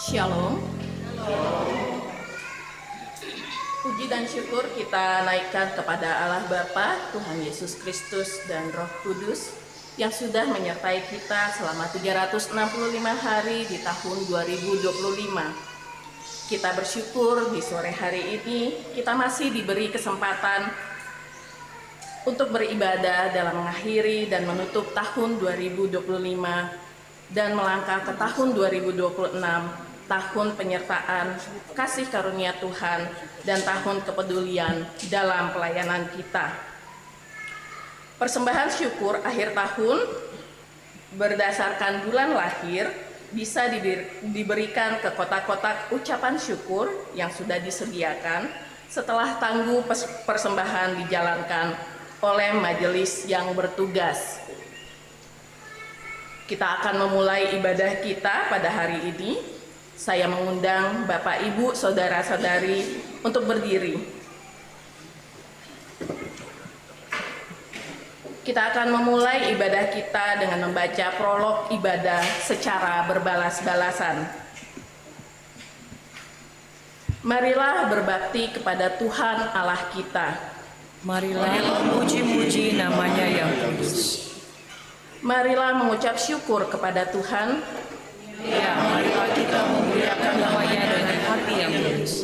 Shalom. Puji dan syukur kita naikkan kepada Allah Bapa, Tuhan Yesus Kristus dan Roh Kudus yang sudah menyertai kita selama 365 hari di tahun 2025. Kita bersyukur di sore hari ini kita masih diberi kesempatan untuk beribadah dalam mengakhiri dan menutup tahun 2025 dan melangkah ke tahun 2026, tahun penyertaan, kasih karunia Tuhan, dan tahun kepedulian dalam pelayanan kita. Persembahan syukur akhir tahun berdasarkan bulan lahir bisa diberikan ke kotak-kotak ucapan syukur yang sudah disediakan setelah tangguh persembahan dijalankan oleh majelis yang bertugas. Kita akan memulai ibadah kita pada hari ini. Saya mengundang Bapak, Ibu, Saudara-saudari untuk berdiri. Kita akan memulai ibadah kita dengan membaca prolog ibadah secara berbalas-balasan. Marilah berbakti kepada Tuhan Allah kita. Marilah memuji-muji namanya yang kudus. Marilah mengucap syukur kepada Tuhan. Ya, marilah kita memuliakan namanya dengan hati yang tulus.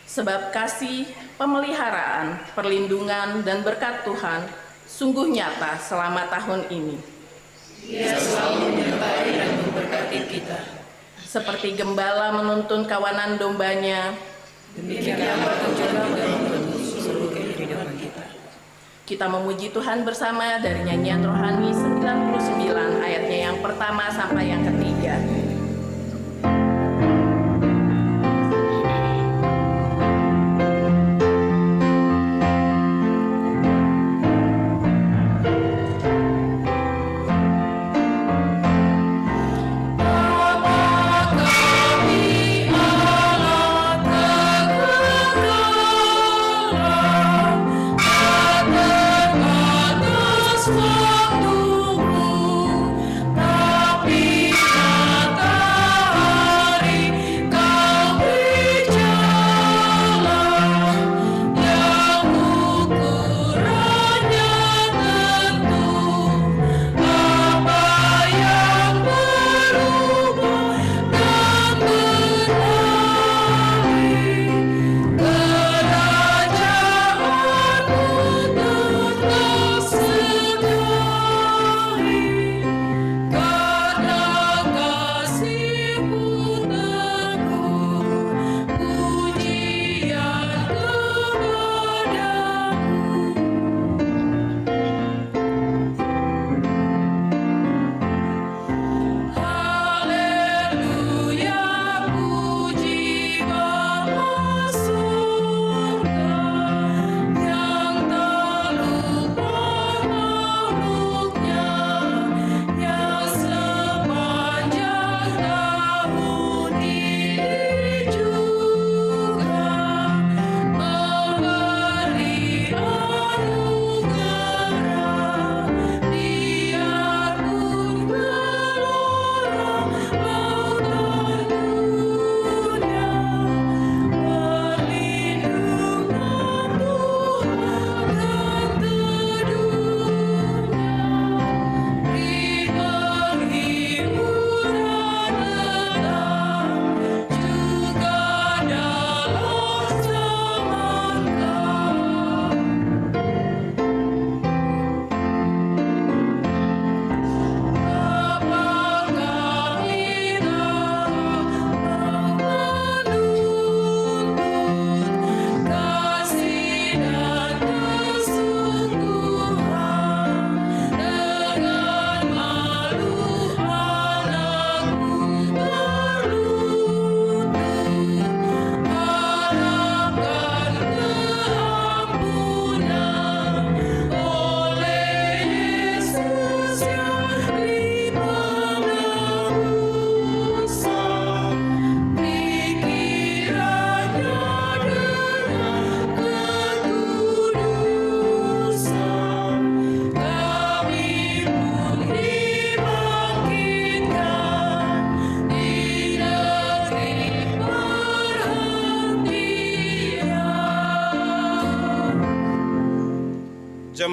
Sebab kasih, pemeliharaan, perlindungan, dan berkat Tuhan sungguh nyata selama tahun ini. Dia selalu menyertai dan memberkati kita. Seperti gembala menuntun kawanan dombanya, Demikian berjalan dan menuntun seluruh kehidupan kita. kita memuji Tuhan bersama dari nyanyian rohani 99 ayatnya yang pertama sampai yang ketiga.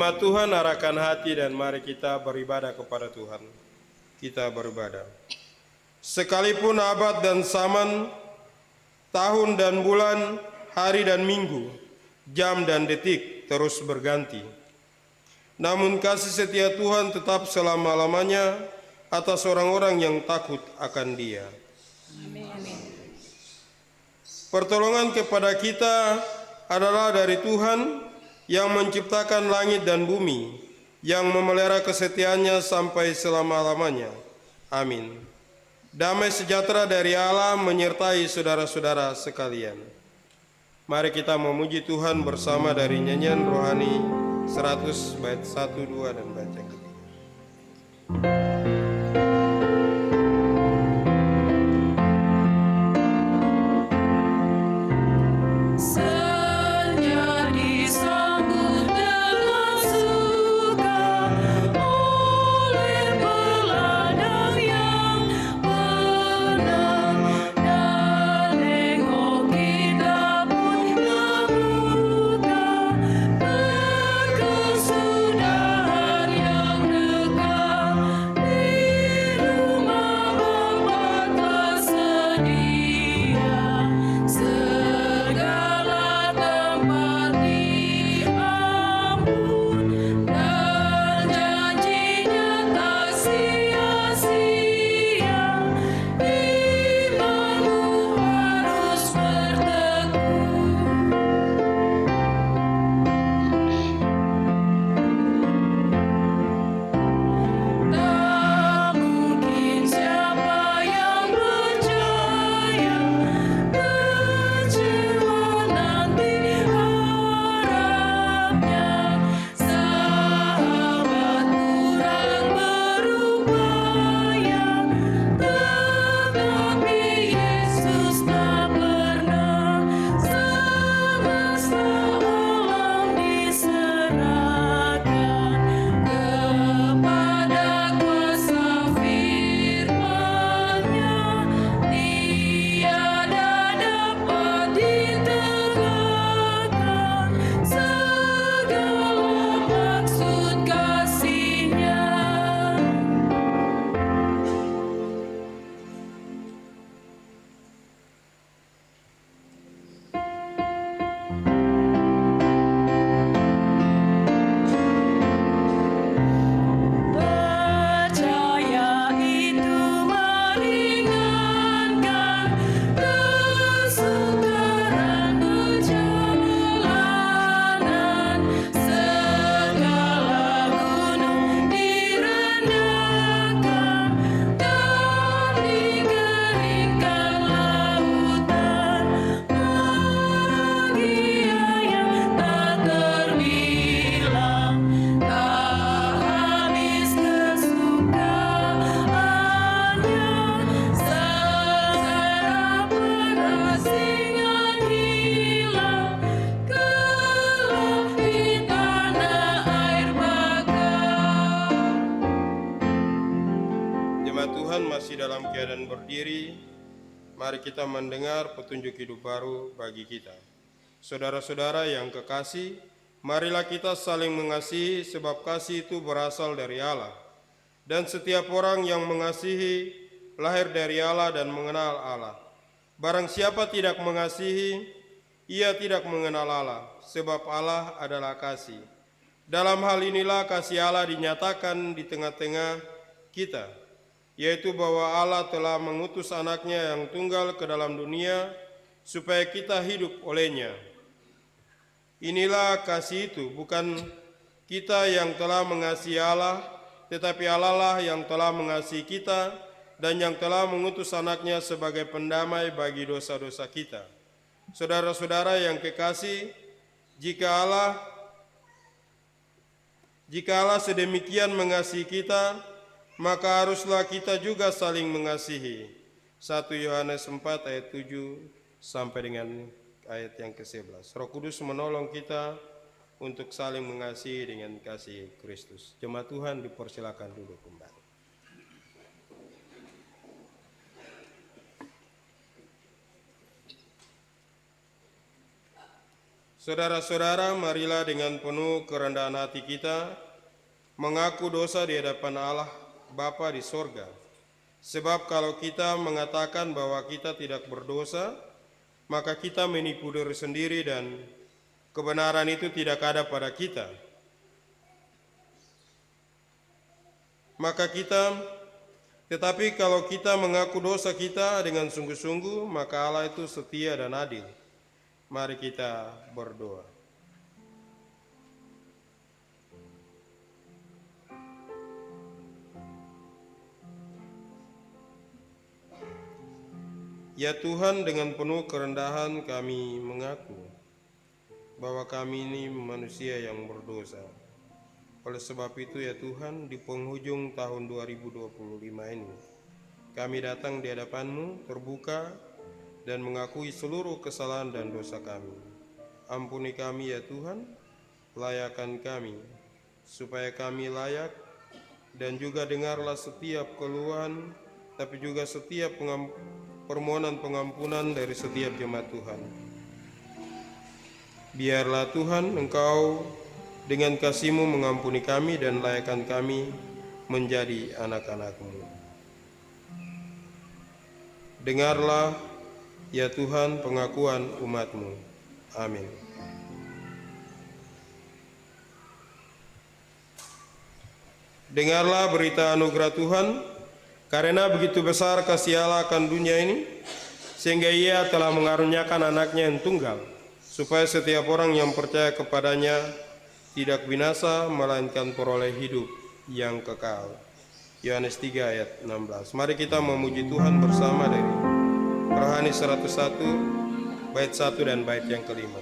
Jemaat Tuhan, arahkan hati dan mari kita beribadah kepada Tuhan. Kita beribadah. Sekalipun abad dan zaman, tahun dan bulan, hari dan minggu, jam dan detik terus berganti, namun kasih setia Tuhan tetap selama-lamanya atas orang-orang yang takut akan Dia. Pertolongan kepada kita adalah dari Tuhan yang menciptakan langit dan bumi, yang memelihara kesetiaannya sampai selama-lamanya. Amin. Damai sejahtera dari Allah menyertai saudara-saudara sekalian. Mari kita memuji Tuhan bersama dari nyanyian rohani 100 bait 1, 2 dan bait yang ketiga. Dalam keadaan berdiri, mari kita mendengar petunjuk hidup baru bagi kita. Saudara-saudara yang kekasih, marilah kita saling mengasihi sebab kasih itu berasal dari Allah. Dan setiap orang yang mengasihi lahir dari Allah dan mengenal Allah. Barang siapa tidak mengasihi, ia tidak mengenal Allah, sebab Allah adalah kasih. Dalam hal inilah kasih Allah dinyatakan di tengah-tengah kita, yaitu bahwa Allah telah mengutus anaknya yang tunggal ke dalam dunia supaya kita hidup olehnya. Inilah kasih itu, bukan kita yang telah mengasihi Allah, tetapi Allah lah yang telah mengasihi kita dan yang telah mengutus anaknya sebagai pendamai bagi dosa-dosa kita. Saudara-saudara yang kekasih, jika Allah sedemikian mengasihi kita, maka haruslah kita juga saling mengasihi. 1 Yohanes 4 ayat 7 sampai dengan ayat yang ke-11. Roh Kudus menolong kita untuk saling mengasihi dengan kasih Kristus. Jemaat Tuhan dipersilakan duduk kembali. Saudara-saudara, marilah dengan penuh kerendahan hati kita mengaku dosa di hadapan Allah Bapa di sorga. Sebab kalau kita mengatakan bahwa kita tidak berdosa, maka kita menipu diri sendiri dan kebenaran itu tidak ada pada kita. Tetapi kalau kita mengaku dosa kita dengan sungguh-sungguh, maka Allah itu setia dan adil. Mari kita berdoa. Ya Tuhan, dengan penuh kerendahan kami mengaku bahwa kami ini manusia yang berdosa. Oleh sebab itu ya Tuhan, di penghujung tahun 2025 ini, kami datang di hadapan-Mu terbuka dan mengakui seluruh kesalahan dan dosa kami. Ampuni kami ya Tuhan, layakkan kami, supaya kami layak, dan juga dengarlah setiap keluhan, tapi juga setiap permohonan pengampunan dari setiap jemaat Tuhan. Biarlah Tuhan Engkau dengan kasih-Mu mengampuni kami dan layakkan kami menjadi anak-anak-Mu. Dengarlah ya Tuhan pengakuan umat-Mu. Amin. Dengarlah berita anugerah Tuhan, karena begitu besar kasih Allah akan dunia ini, sehingga Ia telah mengaruniakan anaknya yang tunggal, supaya setiap orang yang percaya kepadanya tidak binasa, melainkan peroleh hidup yang kekal. Yohanes 3 ayat 16. Mari kita memuji Tuhan bersama dari Rohani 101, bait 1 dan bait yang kelima.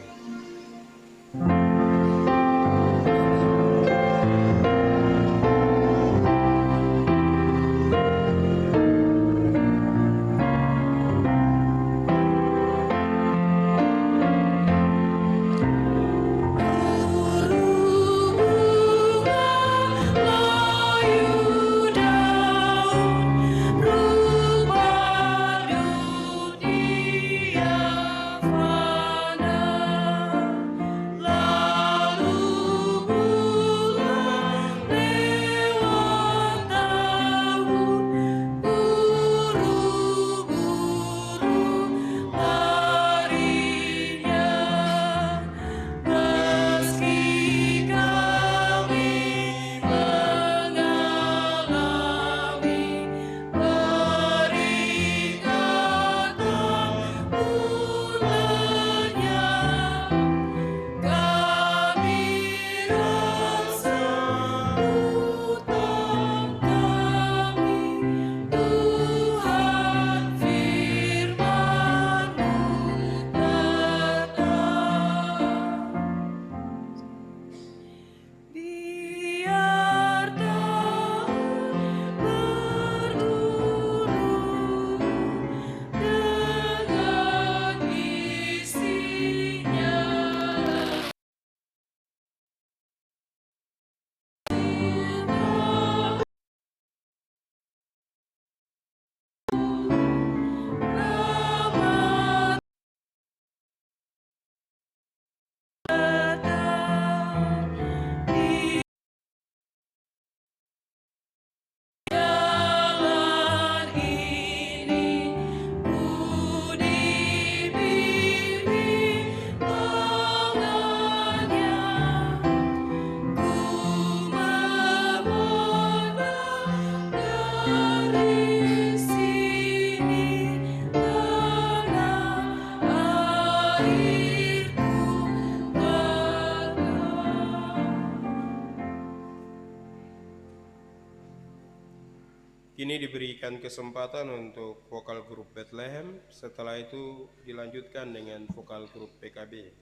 Kini diberikan kesempatan untuk vokal grup Bethlehem, setelah itu dilanjutkan dengan vokal grup PKB.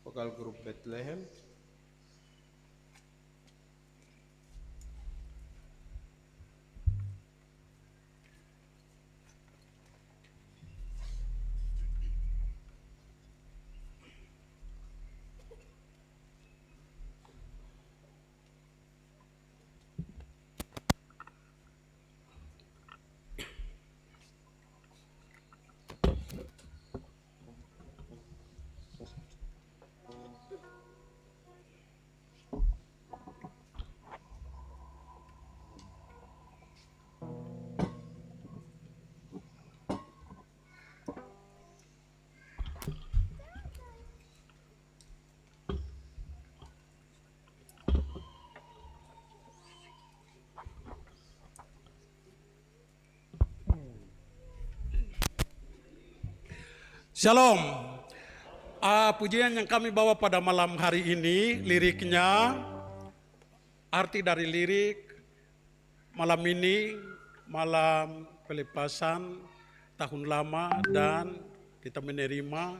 Vokal grup Bethlehem. Shalom. Pujian yang kami bawa pada malam hari ini, liriknya, arti dari lirik malam ini, malam pelepasan tahun lama dan kita menerima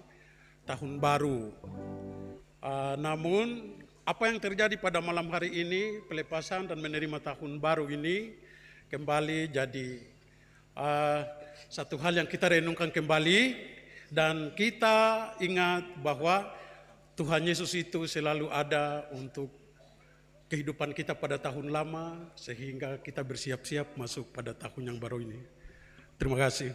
tahun baru. Namun apa yang terjadi pada malam hari ini, pelepasan dan menerima tahun baru ini kembali jadi satu hal yang kita renungkan kembali. Dan kita ingat bahwa Tuhan Yesus itu selalu ada untuk kehidupan kita pada tahun lama, sehingga kita bersiap-siap masuk pada tahun yang baru ini. Terima kasih.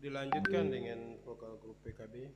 Dilanjutkan dengan vokal grup PKB.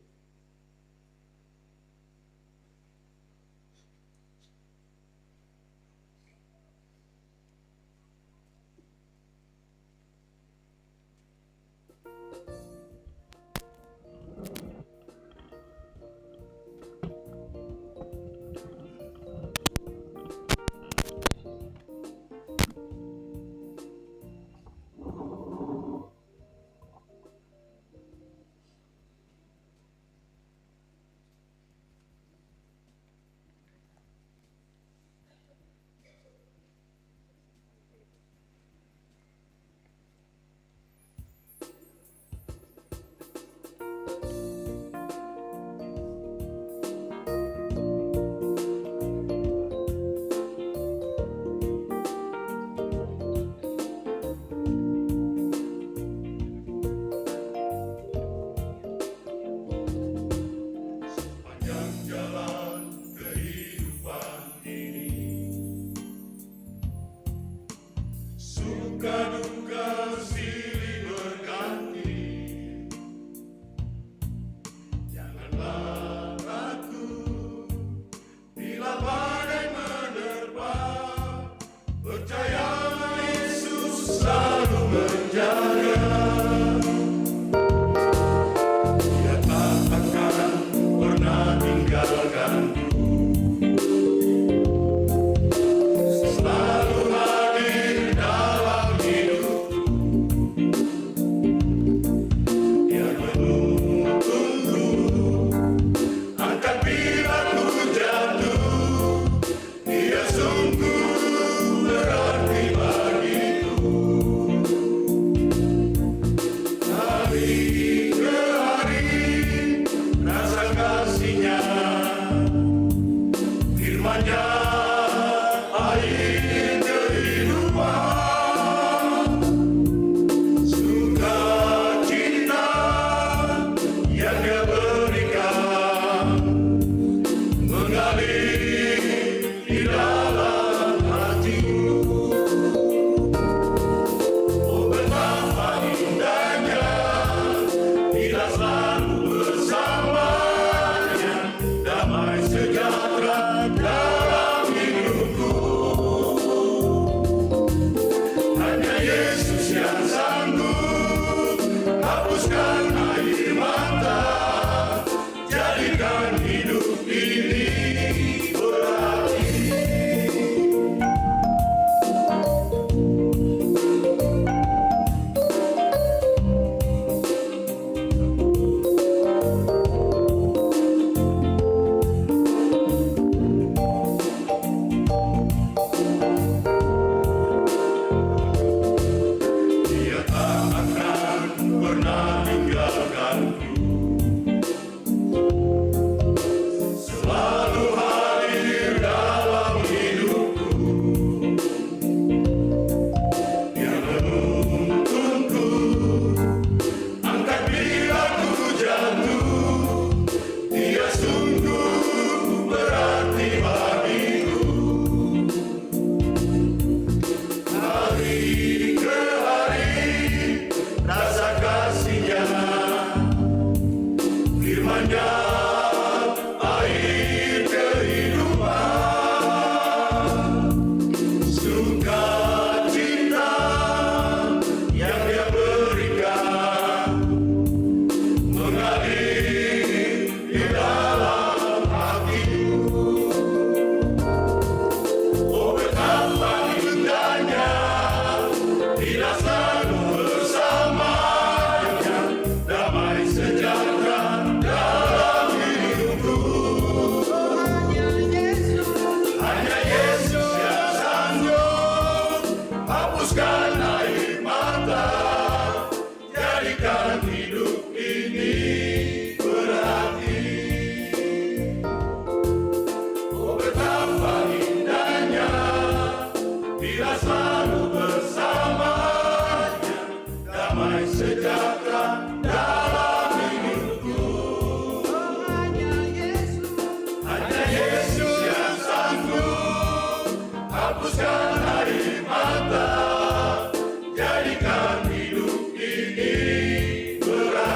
Jadikan hidup ini berarti.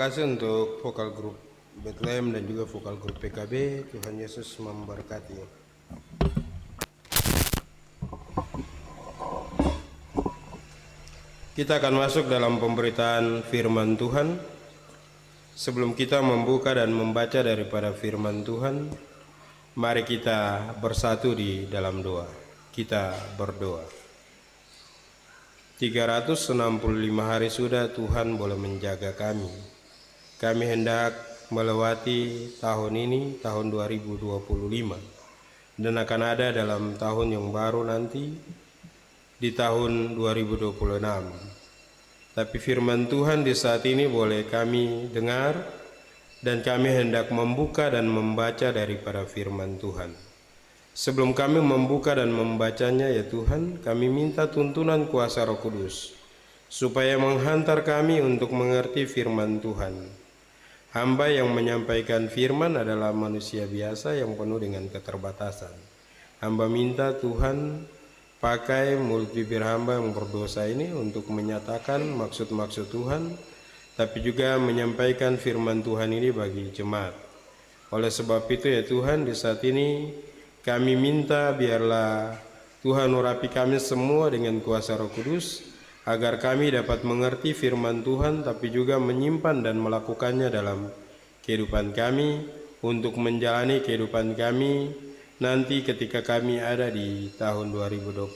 kasih untuk vokal grup Bethlehem dan juga vokal grup PKB. Tuhan Yesus memberkati. Kita akan masuk dalam pemberitaan firman Tuhan. Sebelum kita membuka dan membaca daripada firman Tuhan, mari kita bersatu di dalam doa. Kita berdoa. 365 hari sudah Tuhan boleh menjaga kami. Kami hendak melewati tahun ini, tahun 2025, dan akan ada dalam tahun yang baru nanti, di tahun 2026. Tapi firman Tuhan di saat ini boleh kami dengar, dan kami hendak membuka dan membaca daripada firman Tuhan. Sebelum kami membuka dan membacanya, ya Tuhan, kami minta tuntunan kuasa Roh Kudus, supaya menghantar kami untuk mengerti firman Tuhan. Hamba yang menyampaikan firman adalah manusia biasa yang penuh dengan keterbatasan. Hamba minta Tuhan pakai mulut bibir hamba yang berdosa ini untuk menyatakan maksud-maksud Tuhan, tapi juga menyampaikan firman Tuhan ini bagi jemaat. Oleh sebab itu ya Tuhan, di saat ini kami minta biarlah Tuhan urapi kami semua dengan kuasa Roh Kudus, agar kami dapat mengerti firman Tuhan, tapi juga menyimpan dan melakukannya dalam kehidupan kami, untuk menjalani kehidupan kami nanti ketika kami ada di tahun 2026.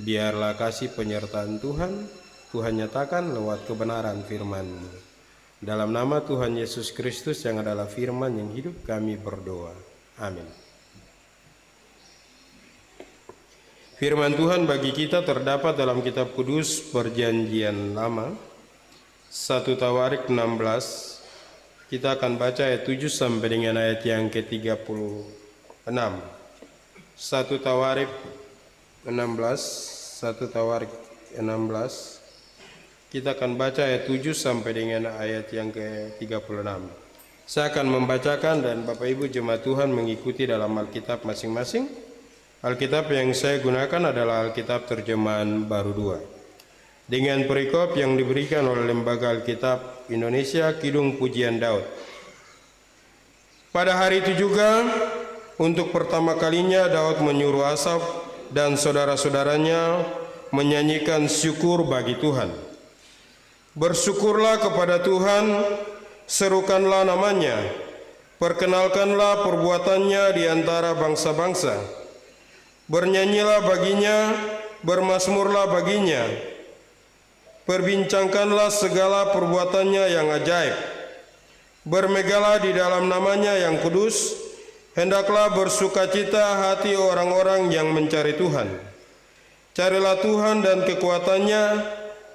Biarlah kasih penyertaan Tuhan nyatakan lewat kebenaran firman-Mu. Dalam nama Tuhan Yesus Kristus yang adalah firman yang hidup, kami berdoa. Amin. Firman Tuhan bagi kita terdapat dalam kitab kudus Perjanjian Lama, 1 Tawarik 16. Kita akan baca ayat 7 sampai dengan ayat yang ke-36. 1 Tawarik 16, 1 Tawarik 16. Kita akan baca ayat 7 sampai dengan ayat yang ke-36. Saya akan membacakan dan Bapak Ibu jemaat Tuhan mengikuti dalam Alkitab masing-masing. Alkitab yang saya gunakan adalah Alkitab terjemahan baru 2, dengan perikop yang diberikan oleh Lembaga Alkitab Indonesia Kidung Pujian Daud. Pada hari itu juga, untuk pertama kalinya Daud menyuruh Asaf dan saudara-saudaranya menyanyikan syukur bagi Tuhan. Bersyukurlah kepada Tuhan, serukanlah namanya, perkenalkanlah perbuatannya di antara bangsa-bangsa. Bernyanyilah baginya, bermazmurlah baginya, perbincangkanlah segala perbuatannya yang ajaib. Bermegalah di dalam namanya yang kudus, hendaklah bersukacita hati orang-orang yang mencari Tuhan. Carilah Tuhan dan kekuatannya,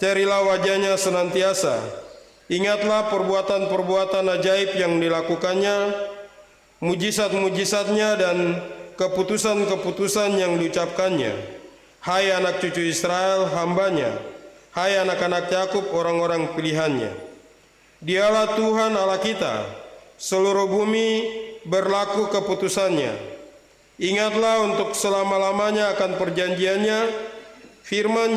carilah wajahnya senantiasa. Ingatlah perbuatan-perbuatan ajaib yang dilakukannya, mujizat-mujizatnya dan keputusan-keputusan yang diucapkannya. Hai anak cucu Israel, hambanya. Hai anak-anak Yakub, orang-orang pilihannya. Dialah Tuhan Allah kita, seluruh bumi berlaku keputusannya. Ingatlah untuk selama-lamanya akan perjanjiannya, firman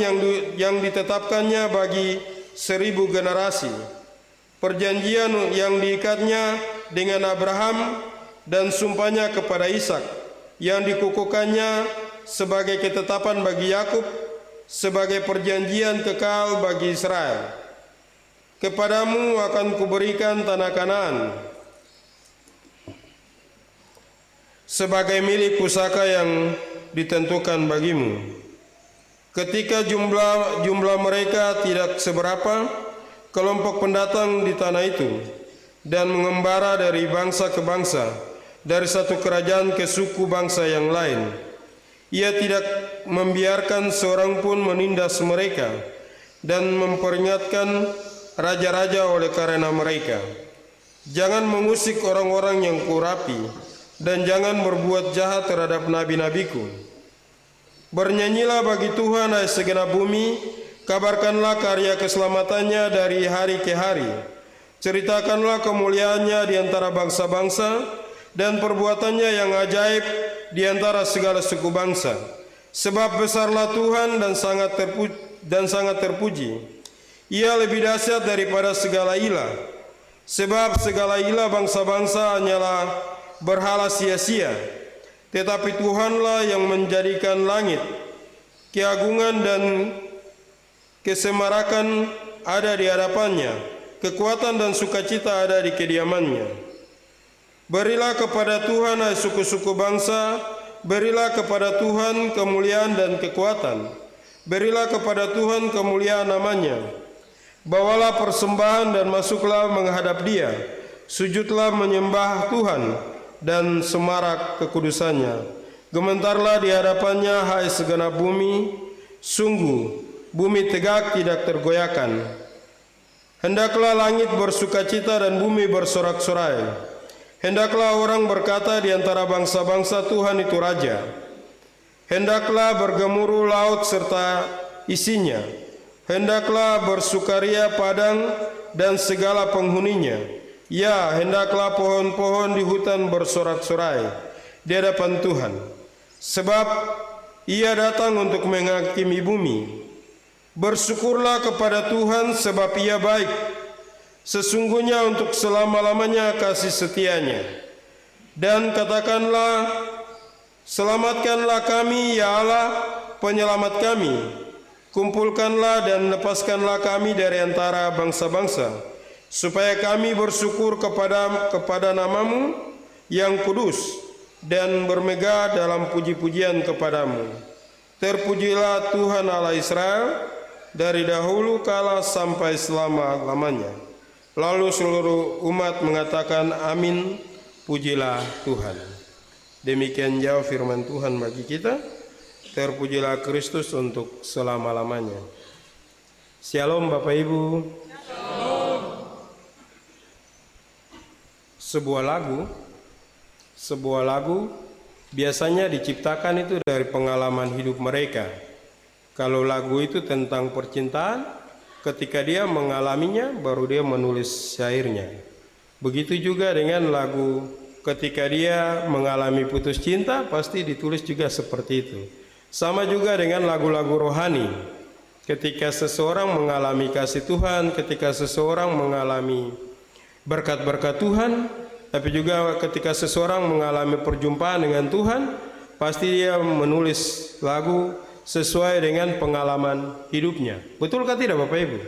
yang ditetapkannya bagi 1000 generasi. Perjanjian yang diikatnya dengan Abraham dan sumpahnya kepada Ishak, yang dikukuhkannya sebagai ketetapan bagi Yakub, sebagai perjanjian kekal bagi Israel. Kepadamu akan kuberikan tanah Kanaan sebagai milik pusaka yang ditentukan bagimu. Ketika jumlah mereka tidak seberapa, kelompok pendatang di tanah itu dan mengembara dari bangsa ke bangsa, dari satu kerajaan ke suku bangsa yang lain. Ia tidak membiarkan seorang pun menindas mereka dan memperingatkan raja-raja oleh karena mereka. Jangan mengusik orang-orang yang kurapi dan jangan berbuat jahat terhadap nabi-nabiku. Bernyanyilah bagi Tuhan hai segenap bumi, kabarkanlah karya keselamatannya dari hari ke hari. Ceritakanlah kemuliaannya di antara bangsa-bangsa dan perbuatannya yang ajaib di antara segala suku bangsa. Sebab besarlah Tuhan dan sangat terpuji. Ia lebih dahsyat daripada segala ilah, sebab segala ilah bangsa-bangsa hanyalah berhala sia-sia, tetapi Tuhanlah yang menjadikan langit. Keagungan dan kesemarakan ada di hadapannya, kekuatan dan sukacita ada di kediamannya. Berilah kepada Tuhan, hai suku-suku bangsa, berilah kepada Tuhan kemuliaan dan kekuatan. Berilah kepada Tuhan kemuliaan namanya. Bawalah persembahan dan masuklah menghadap Dia. Sujudlah menyembah Tuhan dan semarak kekudusannya. Gementarlah di hadapannya, hai segenap bumi. Sungguh, bumi tegak tidak tergoyahkan. Hendaklah langit bersukacita dan bumi bersorak-sorai. Hendaklah orang berkata di antara bangsa-bangsa, Tuhan itu Raja. Hendaklah bergemuruh laut serta isinya. Hendaklah bersukaria padang dan segala penghuninya. Ya, hendaklah pohon-pohon di hutan bersorak-sorai di hadapan Tuhan. Sebab Ia datang untuk menghakimi bumi. Bersyukurlah kepada Tuhan sebab Ia baik. Sesungguhnya untuk selama-lamanya kasih setianya. Dan katakanlah, selamatkanlah kami, ya Allah, penyelamat kami. Kumpulkanlah dan lepaskanlah kami dari antara bangsa-bangsa, supaya kami bersyukur kepada namamu yang kudus, dan bermegah dalam puji-pujian kepadamu. Terpujilah Tuhan Allah Israel, dari dahulu kala sampai selama-lamanya. Lalu seluruh umat mengatakan amin, pujilah Tuhan. Demikian jauh firman Tuhan bagi kita. Terpujilah Kristus untuk selama-lamanya. Shalom Bapak Ibu. Sebuah lagu biasanya diciptakan itu dari pengalaman hidup mereka. Kalau lagu itu tentang percintaan, ketika dia mengalaminya baru dia menulis syairnya. Begitu juga dengan lagu ketika dia mengalami putus cinta, pasti ditulis juga seperti itu. Sama juga dengan lagu-lagu rohani. Ketika seseorang mengalami kasih Tuhan, ketika seseorang mengalami berkat-berkat Tuhan, tapi juga ketika seseorang mengalami perjumpaan dengan Tuhan, pasti dia menulis lagu sesuai dengan pengalaman hidupnya. Betulkah tidak Bapak Ibu?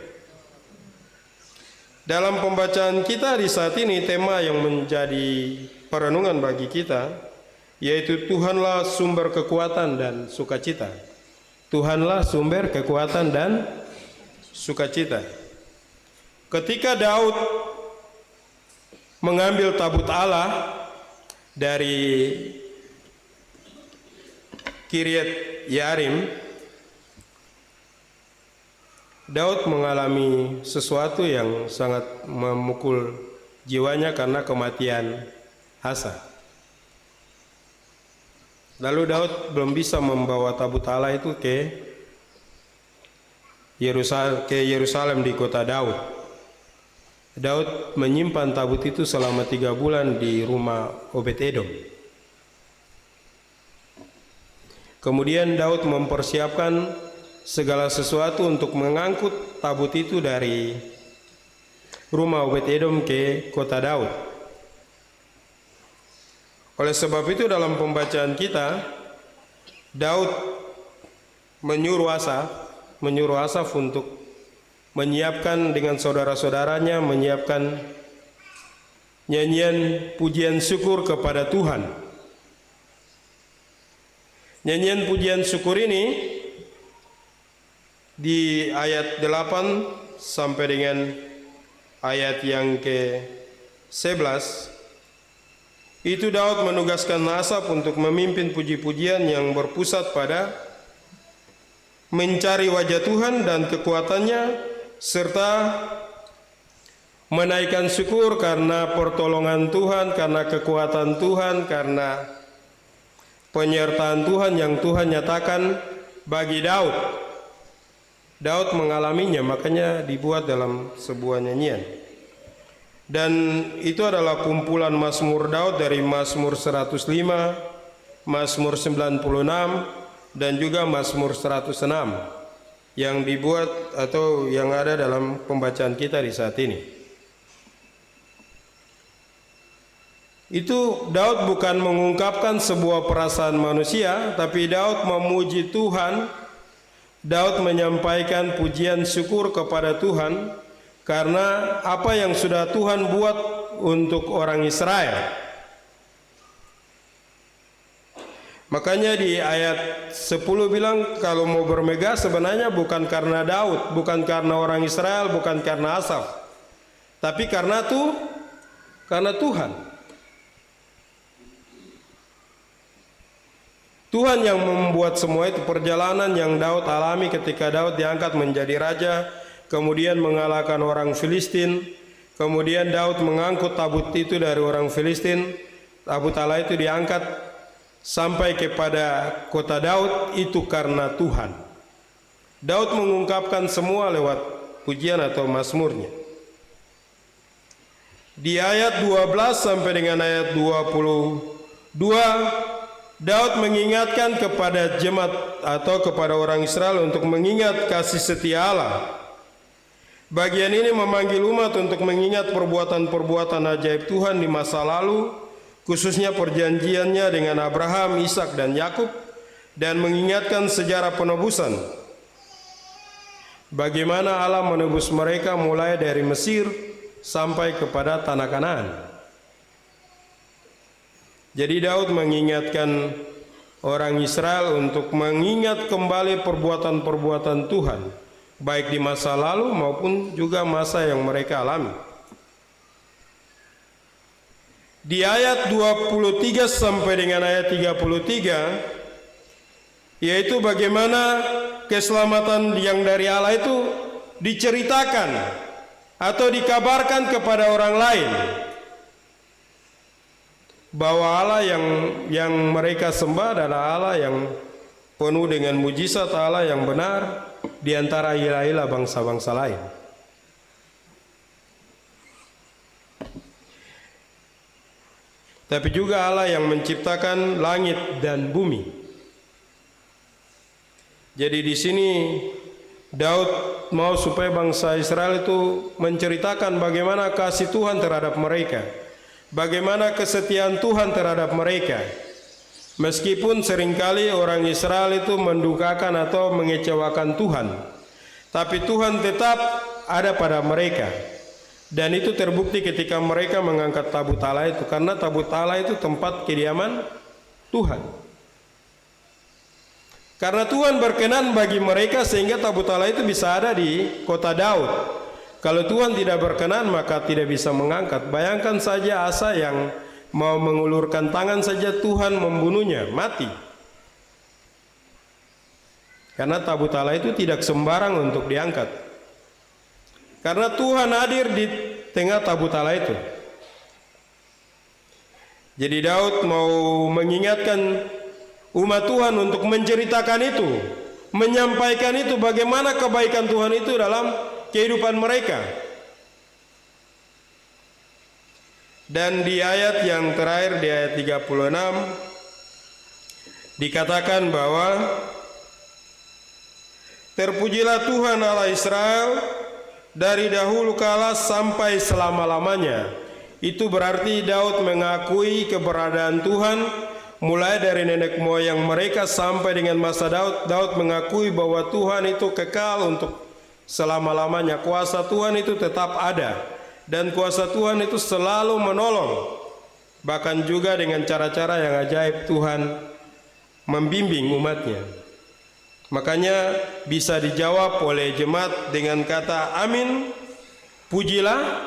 Dalam pembacaan kita di saat ini, tema yang menjadi perenungan bagi kita yaitu Tuhanlah sumber kekuatan dan sukacita. Tuhanlah sumber kekuatan dan sukacita. Ketika Daud mengambil tabut Allah dari Kiryat Yarim, Daud mengalami sesuatu yang sangat memukul jiwanya karena kematian Asa. Lalu Daud belum bisa membawa tabut Allah itu ke Yerusalem di kota Daud. Daud menyimpan tabut itu selama 3 bulan di rumah Obed-Edom. Kemudian Daud mempersiapkan segala sesuatu untuk mengangkut tabut itu dari rumah Obed-Edom ke kota Daud. Oleh sebab itu dalam pembacaan kita, Daud menyuruh Asaf untuk menyiapkan dengan saudara-saudaranya, menyiapkan nyanyian pujian syukur kepada Tuhan. Nyanyian pujian syukur ini di ayat 8 sampai dengan ayat yang ke-11 itu Daud menugaskan Asaf untuk memimpin puji-pujian yang berpusat pada mencari wajah Tuhan dan kekuatannya, serta menaikkan syukur karena pertolongan Tuhan, karena kekuatan Tuhan, karena penyertaan Tuhan yang Tuhan nyatakan bagi Daud. Daud mengalaminya, makanya dibuat dalam sebuah nyanyian. Dan itu adalah kumpulan Mazmur Daud dari Mazmur 105, Mazmur 96, dan juga Mazmur 106. yang dibuat atau yang ada dalam pembacaan kita di saat ini. Itu Daud bukan mengungkapkan sebuah perasaan manusia, tapi Daud memuji Tuhan. Daud menyampaikan pujian syukur kepada Tuhan karena apa yang sudah Tuhan buat untuk orang Israel. Makanya di ayat 10 bilang kalau mau bermegah sebenarnya bukan karena Daud, bukan karena orang Israel, bukan karena Asaf, tapi karena Tuhan. Tuhan yang membuat semua itu. Perjalanan yang Daud alami ketika Daud diangkat menjadi raja, kemudian mengalahkan orang Filistin, kemudian Daud mengangkut tabut itu dari orang Filistin, tabut Allah itu diangkat sampai kepada kota Daud, itu karena Tuhan. Daud mengungkapkan semua lewat pujian atau mazmurnya. Di ayat 12 sampai dengan ayat 22, Daud mengingatkan kepada jemaat atau kepada orang Israel untuk mengingat kasih setia Allah. Bagian ini memanggil umat untuk mengingat perbuatan-perbuatan ajaib Tuhan di masa lalu, khususnya perjanjiannya dengan Abraham, Ishak, dan Yakub, dan mengingatkan sejarah penebusan. Bagaimana Allah menebus mereka mulai dari Mesir sampai kepada tanah Kanaan. Jadi Daud mengingatkan orang Israel untuk mengingat kembali perbuatan-perbuatan Tuhan, baik di masa lalu maupun juga masa yang mereka alami. Di ayat 23 sampai dengan ayat 33, yaitu bagaimana keselamatan yang dari Allah itu diceritakan atau dikabarkan kepada orang lain, bahwa Allah yang mereka sembah adalah Allah yang penuh dengan mujizat, Allah yang benar di antara ilah-ilah bangsa-bangsa lain. Tapi juga Allah yang menciptakan langit dan bumi. Jadi di sini Daud mau supaya bangsa Israel itu menceritakan bagaimana kasih Tuhan terhadap mereka, bagaimana kesetiaan Tuhan terhadap mereka. Meskipun seringkali orang Israel itu mendukakan atau mengecewakan Tuhan, tapi Tuhan tetap ada pada mereka. Dan itu terbukti ketika mereka mengangkat tabut Allah itu, karena tabut Allah itu tempat kediaman Tuhan. Karena Tuhan berkenan bagi mereka sehingga tabut Allah itu bisa ada di kota Daud. Kalau Tuhan tidak berkenan maka tidak bisa mengangkat. Bayangkan saja Asa yang mau mengulurkan tangan saja Tuhan membunuhnya, mati. Karena tabut Allah itu tidak sembarang untuk diangkat. Karena Tuhan hadir di tengah tabut Allah itu. Jadi Daud mau mengingatkan umat Tuhan untuk menceritakan itu, menyampaikan itu, bagaimana kebaikan Tuhan itu dalam kehidupan mereka. Dan di ayat yang terakhir, di ayat 36, dikatakan bahwa terpujilah Tuhan Allah Israel dari dahulu kala sampai selama-lamanya. Itu berarti Daud mengakui keberadaan Tuhan mulai dari nenek moyang mereka sampai dengan masa Daud. Daud mengakui bahwa Tuhan itu kekal untuk selama-lamanya. Kuasa Tuhan itu tetap ada, dan kuasa Tuhan itu selalu menolong. Bahkan juga dengan cara-cara yang ajaib Tuhan membimbing umatnya. Makanya bisa dijawab oleh jemaat dengan kata amin, pujilah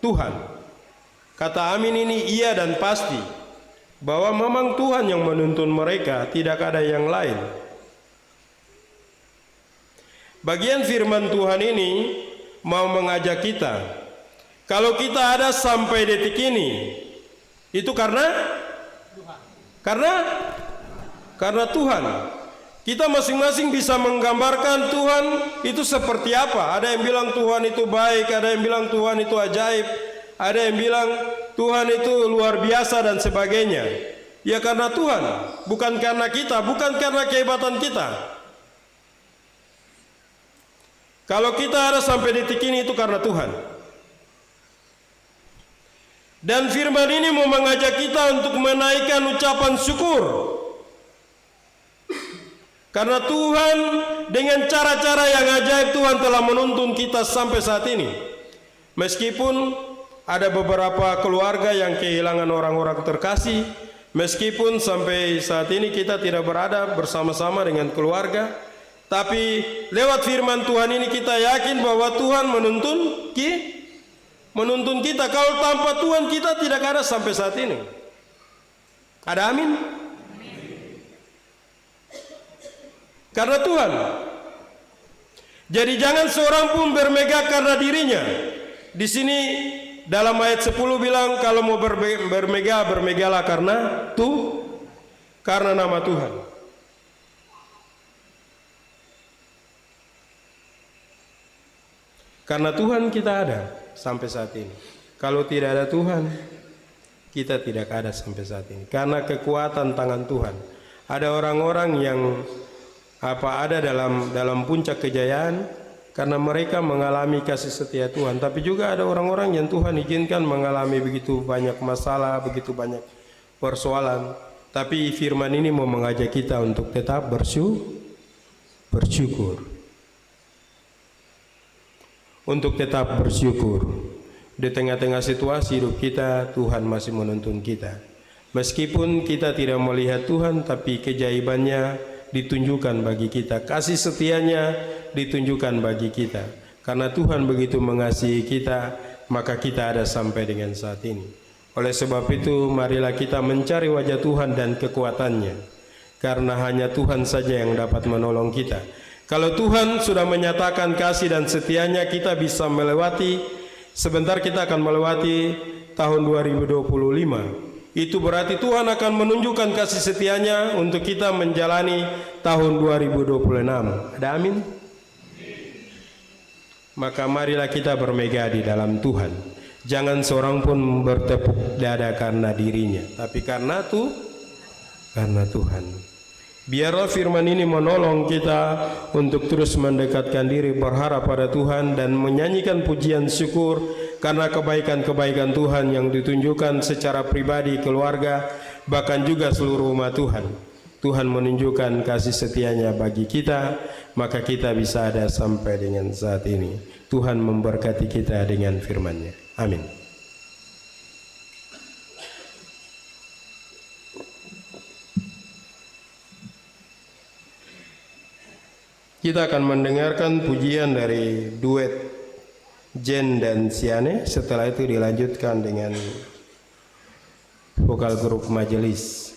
Tuhan. Kata amin ini iya dan pasti, bahwa memang Tuhan yang menuntun mereka, tidak ada yang lain. Bagian firman Tuhan ini mau mengajak kita, kalau kita ada sampai detik ini, itu karena Tuhan. Kita masing-masing bisa menggambarkan Tuhan itu seperti apa. Ada yang bilang Tuhan itu baik, ada yang bilang Tuhan itu ajaib, ada yang bilang Tuhan itu luar biasa dan sebagainya. Ya karena Tuhan, bukan karena kita, bukan karena kehebatan kita. Kalau kita ada sampai detik ini itu karena Tuhan. Dan firman ini mau mengajak kita untuk menaikkan ucapan syukur. Karena Tuhan dengan cara-cara yang ajaib Tuhan telah menuntun kita sampai saat ini. Meskipun ada beberapa keluarga yang kehilangan orang-orang terkasih, meskipun sampai saat ini kita tidak berada bersama-sama dengan keluarga, tapi lewat firman Tuhan ini kita yakin bahwa Tuhan menuntun kita. Kalau tanpa Tuhan kita tidak ada sampai saat ini. Ada amin? Karena Tuhan. Jadi jangan seorang pun bermegah karena dirinya. Di sini dalam ayat 10 bilang kalau mau bermegah, bermegahlah karena nama Tuhan. Karena Tuhan kita ada sampai saat ini. Kalau tidak ada Tuhan, kita tidak ada sampai saat ini. Karena kekuatan tangan Tuhan. Ada orang-orang yang ada dalam puncak kejayaan karena mereka mengalami kasih setia Tuhan. Tapi juga ada orang-orang yang Tuhan izinkan mengalami begitu banyak masalah, begitu banyak persoalan. Tapi firman ini mau mengajak kita untuk tetap bersyukur. Untuk tetap bersyukur. Di tengah-tengah situasi hidup kita, Tuhan masih menuntun kita. Meskipun kita tidak melihat Tuhan, tapi keajaibannya ditunjukkan bagi kita, kasih setianya ditunjukkan bagi kita. Karena Tuhan begitu mengasihi kita, maka kita ada sampai dengan saat ini. Oleh sebab itu, marilah kita mencari wajah Tuhan dan kekuatannya, karena hanya Tuhan saja yang dapat menolong kita. Kalau Tuhan sudah menyatakan kasih dan setianya, kita bisa melewati, sebentar kita akan melewati tahun 2025. Itu berarti Tuhan akan menunjukkan kasih setianya untuk kita menjalani tahun 2026. Ada amin? Maka marilah kita bermegah di dalam Tuhan. Jangan seorang pun bertepuk dada karena dirinya, tapi karena Tuhan. Biarlah firman ini menolong kita untuk terus mendekatkan diri, berharap pada Tuhan dan menyanyikan pujian syukur karena kebaikan-kebaikan Tuhan yang ditunjukkan secara pribadi, keluarga, bahkan juga seluruh umat Tuhan. Tuhan menunjukkan kasih setianya bagi kita, maka kita bisa ada sampai dengan saat ini. Tuhan memberkati kita dengan firman-Nya. Amin. Kita akan mendengarkan pujian dari duet Jen dan Siane. Setelah itu dilanjutkan dengan vokal grup majelis.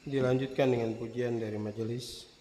Dilanjutkan dengan pujian dari majelis.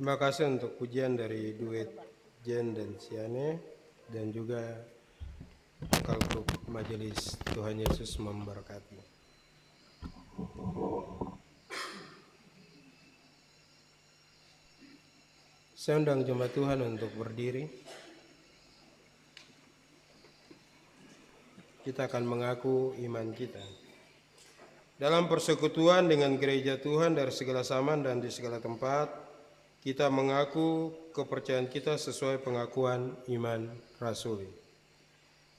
Terima kasih untuk pujian dari duet Jen dan Siane dan juga vokal grup Majelis. Tuhan Yesus memberkati. Saya undang jemaat Tuhan untuk berdiri. Kita akan mengaku iman kita. Dalam persekutuan dengan gereja Tuhan dari segala zaman dan di segala tempat, kita mengaku kepercayaan kita sesuai pengakuan iman rasuli.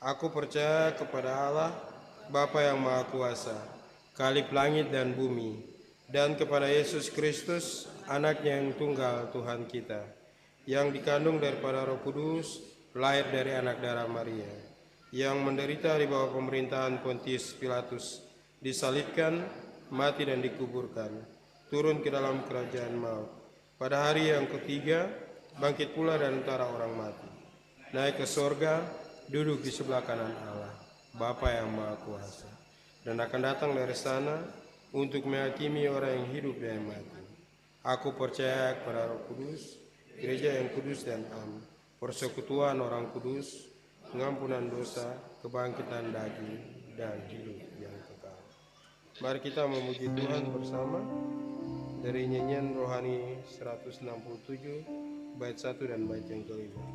Aku percaya kepada Allah, Bapa yang Maha Kuasa, Khalik langit dan bumi, dan kepada Yesus Kristus, Anaknya yang tunggal Tuhan kita, yang dikandung daripada Roh Kudus, lahir dari anak darah Maria, yang menderita di bawah pemerintahan Pontius Pilatus, disalibkan, mati dan dikuburkan, turun ke dalam kerajaan maut. Pada hari yang ketiga, bangkit pula dari antara orang mati, naik ke sorga, duduk di sebelah kanan Allah, Bapa yang Maha Kuasa, dan akan datang dari sana untuk menghakimi orang yang hidup dan yang mati. Aku percaya kepada Roh Kudus, gereja yang kudus dan am, persekutuan orang kudus, pengampunan dosa, kebangkitan daging, dan hidup yang kekal. Mari kita memuji Tuhan bersama dari nyanyian rohani 167 bait 1 dan bait yang kelima.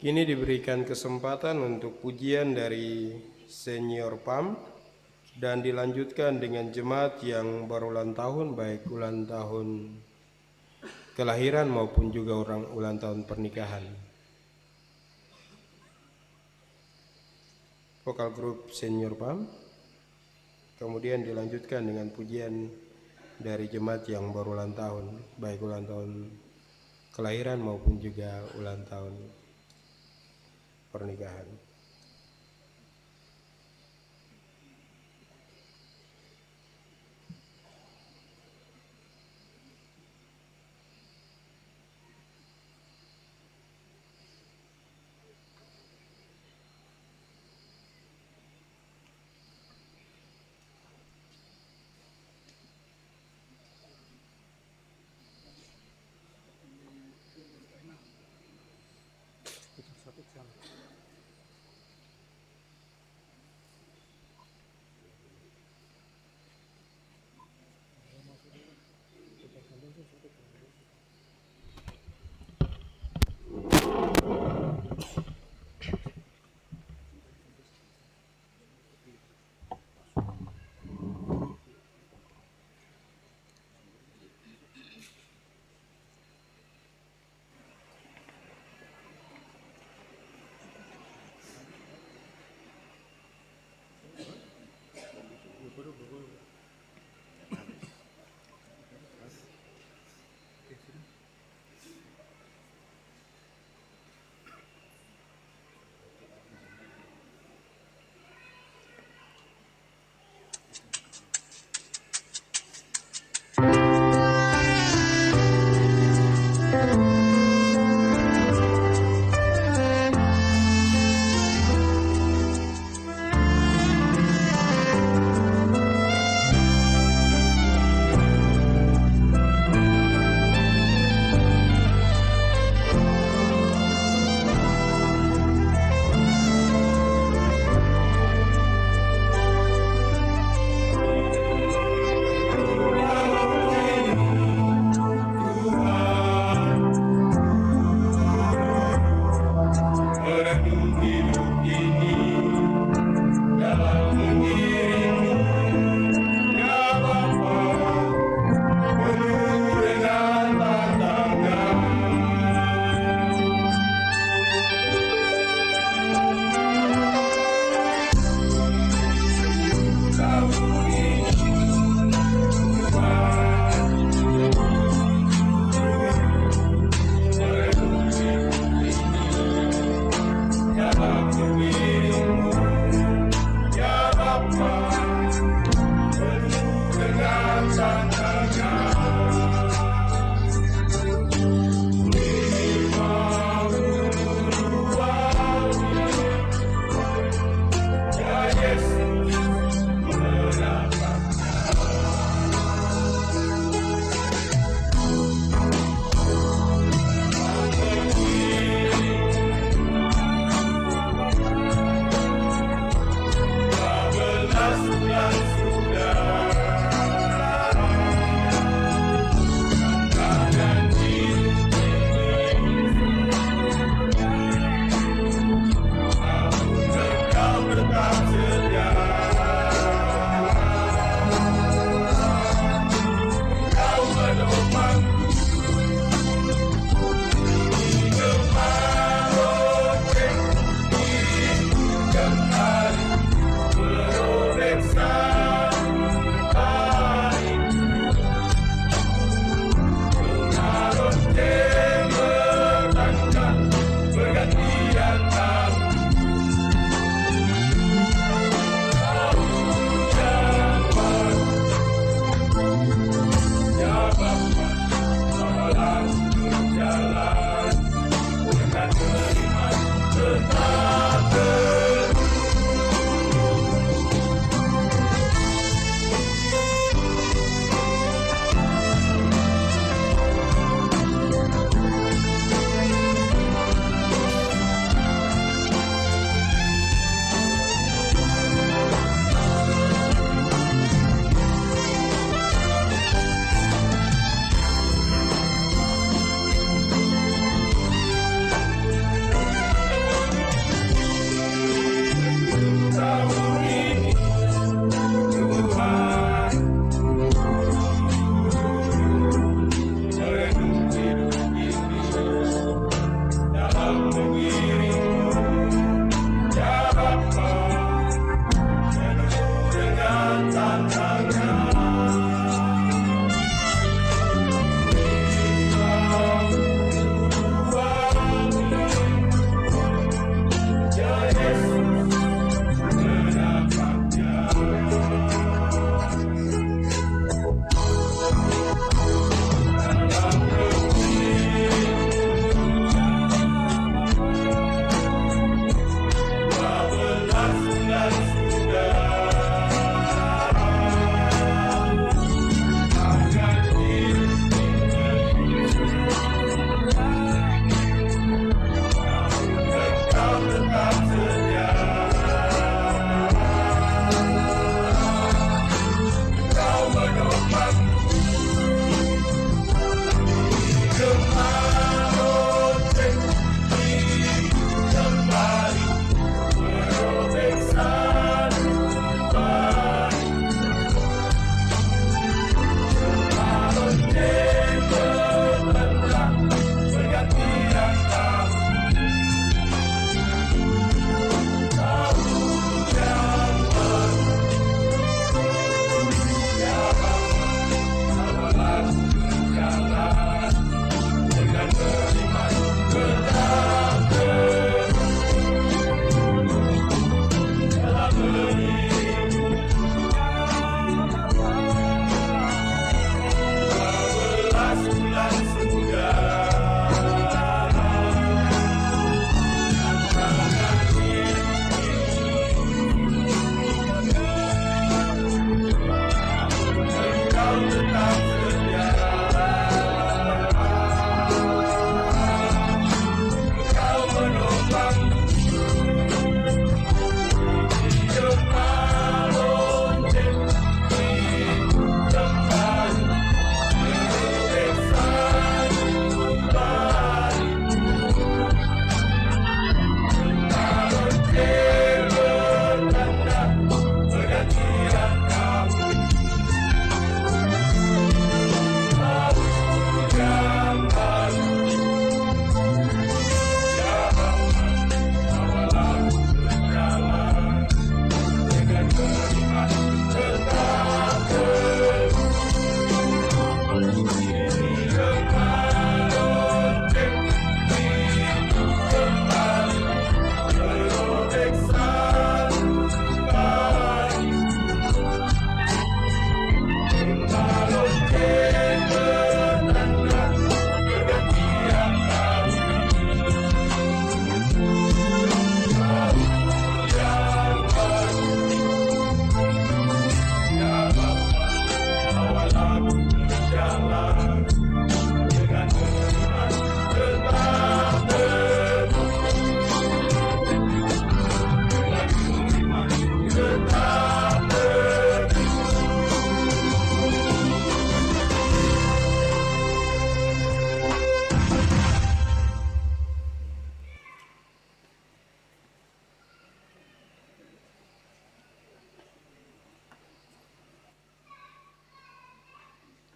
Kini diberikan kesempatan untuk pujian dari Senior PAM dan dilanjutkan dengan jemaat yang berulang tahun, baik ulang tahun kelahiran maupun juga ulang tahun pernikahan. Vokal grup Senior PAM, kemudian dilanjutkan dengan pujian dari jemaat yang berulang tahun, baik ulang tahun kelahiran maupun juga ulang tahun pernikahan.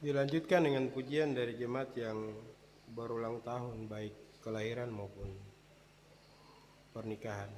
Dilanjutkan dengan pujian dari jemaat yang berulang tahun, baik kelahiran maupun pernikahan.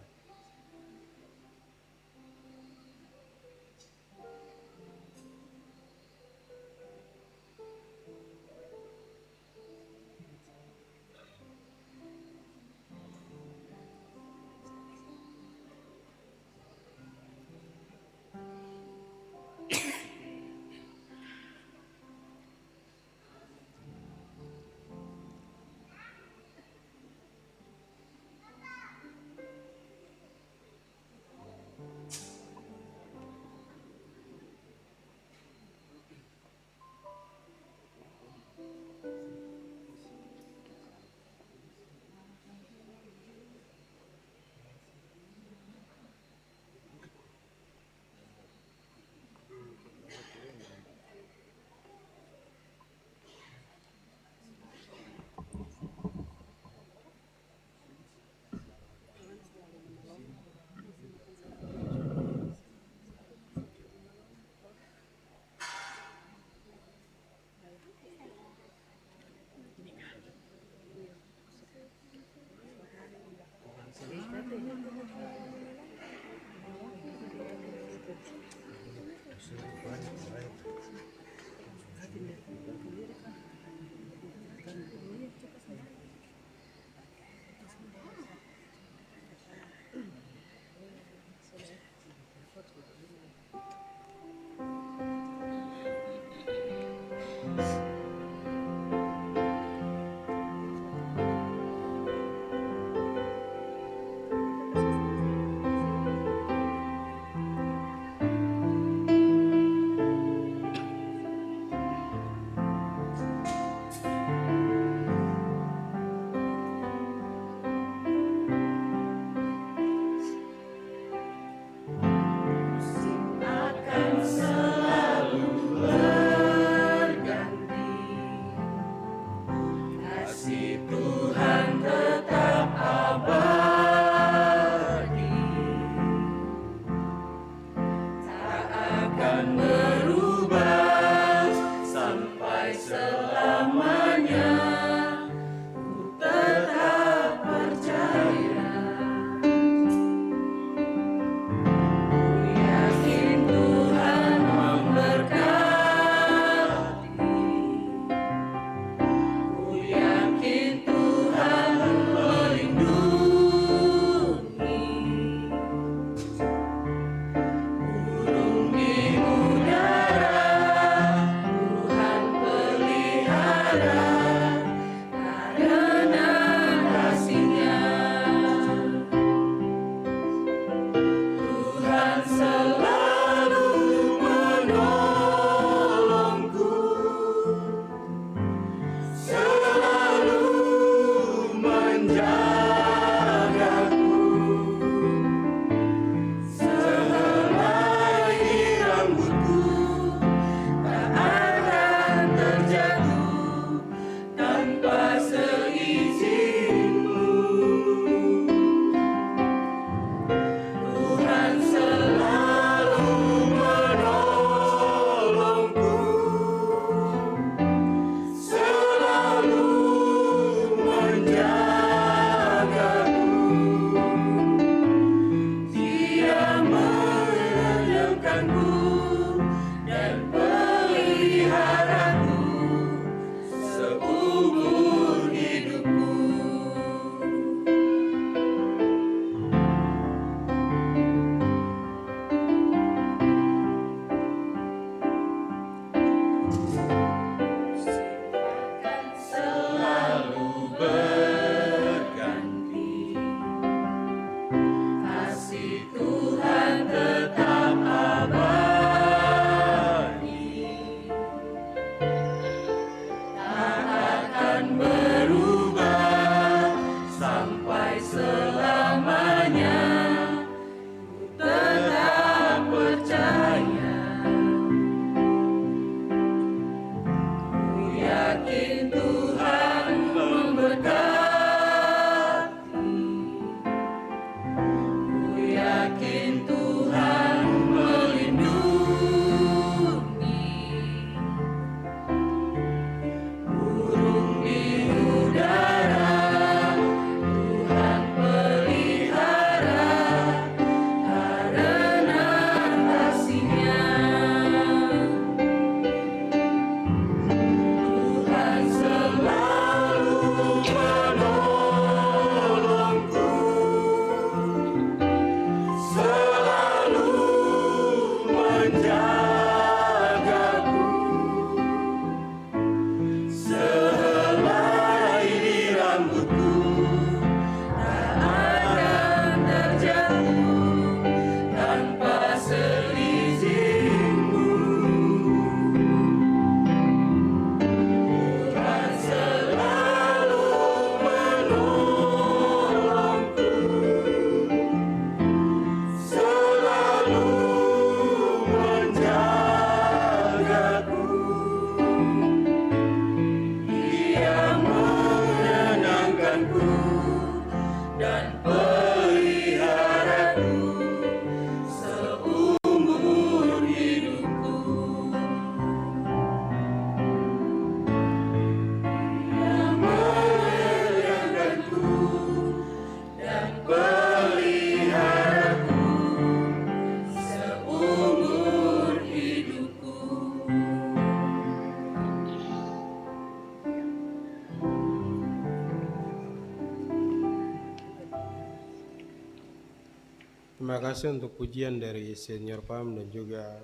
Terima kasih untuk pujian dari Senior PAM dan juga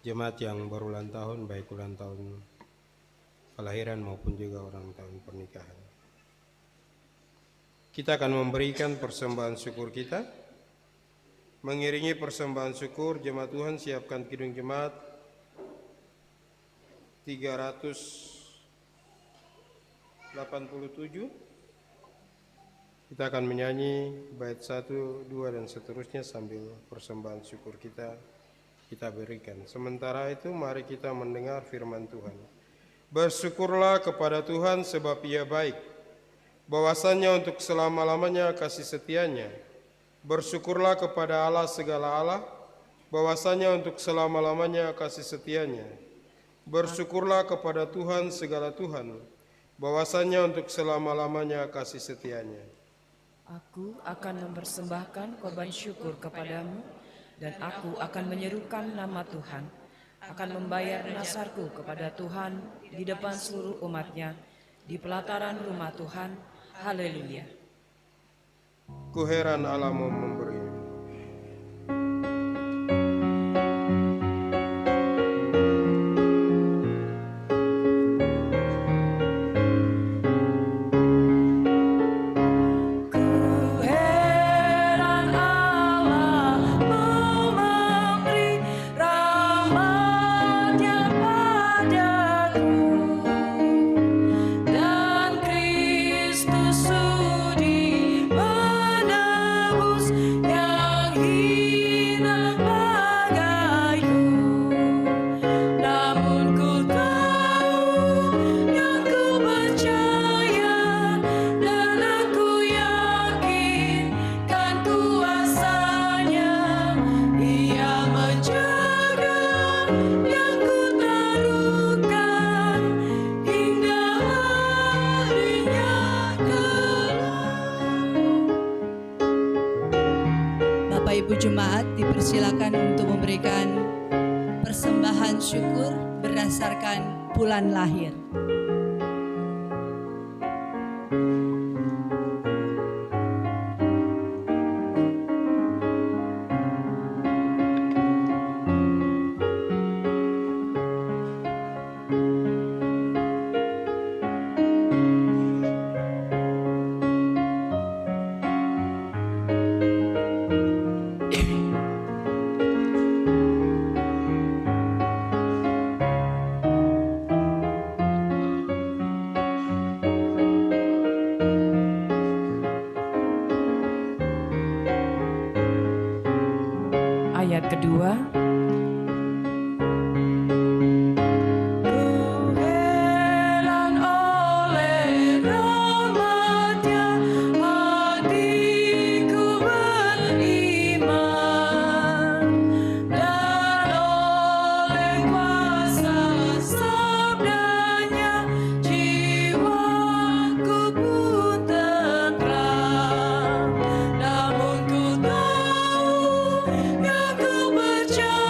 jemaat yang berulang tahun, baik ulang tahun kelahiran maupun juga ulang tahun pernikahan. Kita akan memberikan persembahan syukur kita. Mengiringi persembahan syukur, jemaat Tuhan siapkan kidung jemaat 387. Kita akan menyanyi bait 1, 2, dan seterusnya sambil persembahan syukur kita berikan. Sementara itu mari kita mendengar firman Tuhan. Bersyukurlah kepada Tuhan sebab Ia baik, bahwasannya untuk selama-lamanya kasih setianya. Bersyukurlah kepada Allah segala Allah, bahwasannya untuk selama-lamanya kasih setianya. Bersyukurlah kepada Tuhan segala Tuhan, bahwasannya untuk selama-lamanya kasih setianya. Aku akan mempersembahkan korban syukur kepadamu, dan aku akan menyerukan nama Tuhan, akan membayar nasarku kepada Tuhan di depan seluruh umatnya, di pelataran rumah Tuhan. Haleluya. Ku heran Allahmu memberi. Dipersilakan untuk memberikan persembahan syukur berdasarkan bulan lahir. Ayat kedua. Namun ku tahu yang ku percaya.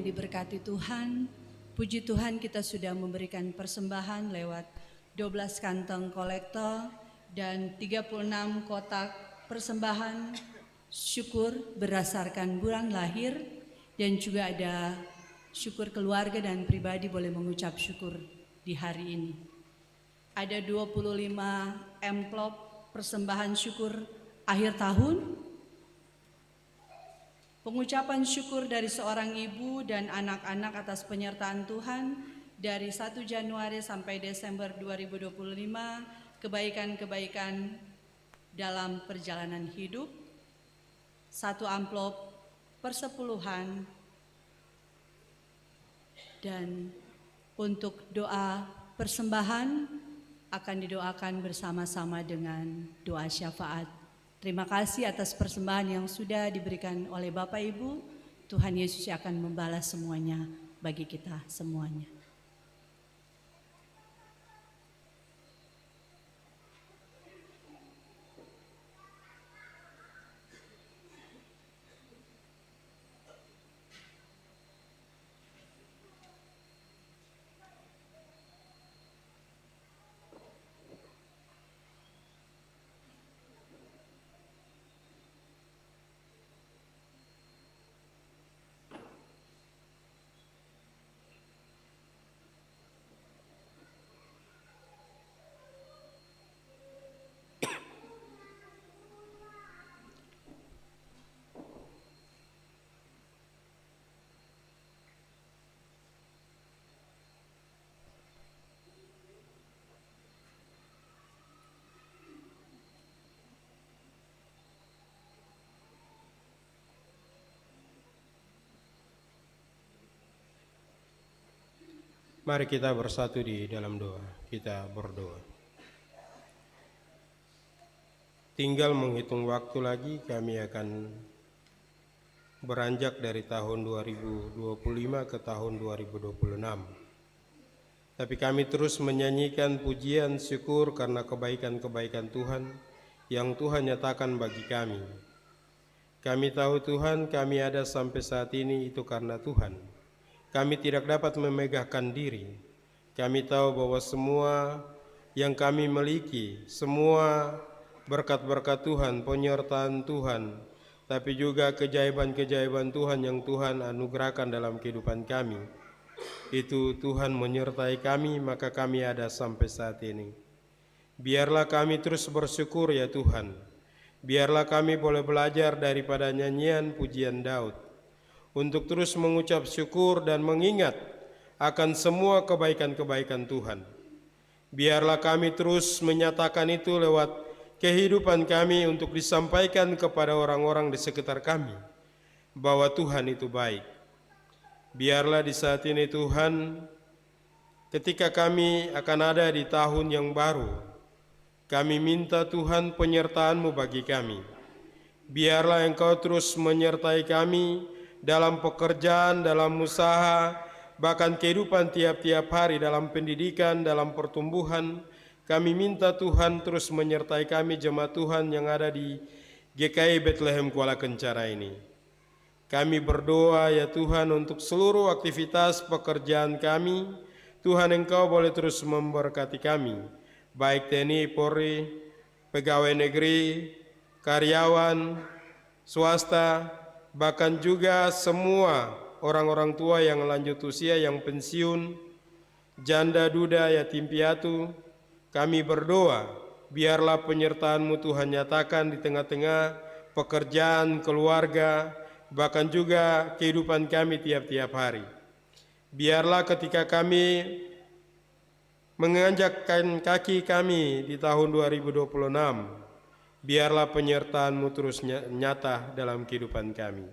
diberkati Tuhan, puji Tuhan kita sudah memberikan persembahan lewat 12 kantong kolektor dan 36 kotak persembahan syukur berdasarkan bulan lahir, dan juga ada syukur keluarga dan pribadi boleh mengucap syukur di hari ini. Ada 25 amplop persembahan syukur akhir tahun, pengucapan syukur dari seorang ibu dan anak-anak atas penyertaan Tuhan dari 1 Januari sampai Desember 2025, kebaikan-kebaikan dalam perjalanan hidup, 1 amplop persepuluhan, dan untuk doa persembahan akan didoakan bersama-sama dengan doa syafaat. Terima kasih atas persembahan yang sudah diberikan oleh Bapak Ibu. Tuhan Yesus akan membalas semuanya bagi kita semuanya. Mari kita bersatu di dalam doa. Kita berdoa. Tinggal menghitung waktu lagi, kami akan beranjak dari tahun 2025 ke tahun 2026. Tapi kami terus menyanyikan pujian syukur karena kebaikan-kebaikan Tuhan yang Tuhan nyatakan bagi kami. Kami tahu Tuhan, kami ada sampai saat ini itu karena Tuhan. Kami tidak dapat memegahkan diri. Kami tahu bahwa semua yang kami miliki, semua berkat-berkat Tuhan, penyertaan Tuhan, tapi juga keajaiban-keajaiban Tuhan yang Tuhan anugerahkan dalam kehidupan kami. Itu Tuhan menyertai kami, maka kami ada sampai saat ini. Biarlah kami terus bersyukur ya Tuhan. Biarlah kami boleh belajar daripada nyanyian pujian Daud untuk terus mengucap syukur dan mengingat akan semua kebaikan-kebaikan Tuhan. Biarlah kami terus menyatakan itu lewat kehidupan kami untuk disampaikan kepada orang-orang di sekitar kami bahwa Tuhan itu baik. Biarlah di saat ini Tuhan, ketika kami akan ada di tahun yang baru, kami minta Tuhan penyertaan-Mu bagi kami. Biarlah Engkau terus menyertai kami dalam pekerjaan, dalam usaha, bahkan kehidupan tiap-tiap hari dalam pendidikan, dalam pertumbuhan. Kami minta Tuhan terus menyertai kami jemaat Tuhan yang ada di GKI Bethlehem Kuala Kencara ini. Kami berdoa ya Tuhan untuk seluruh aktivitas pekerjaan kami. Tuhan Engkau boleh terus memberkati kami, baik TNI, Polri, pegawai negeri, karyawan, swasta, bahkan juga semua orang-orang tua yang lanjut usia, yang pensiun, janda, duda, yatim piatu. Kami berdoa, biarlah penyertaan-Mu Tuhan nyatakan di tengah-tengah pekerjaan, keluarga, bahkan juga kehidupan kami tiap-tiap hari. Biarlah ketika kami menginjakkan kaki kami di tahun 2026, biarlah penyertaan-Mu terus nyata dalam kehidupan kami.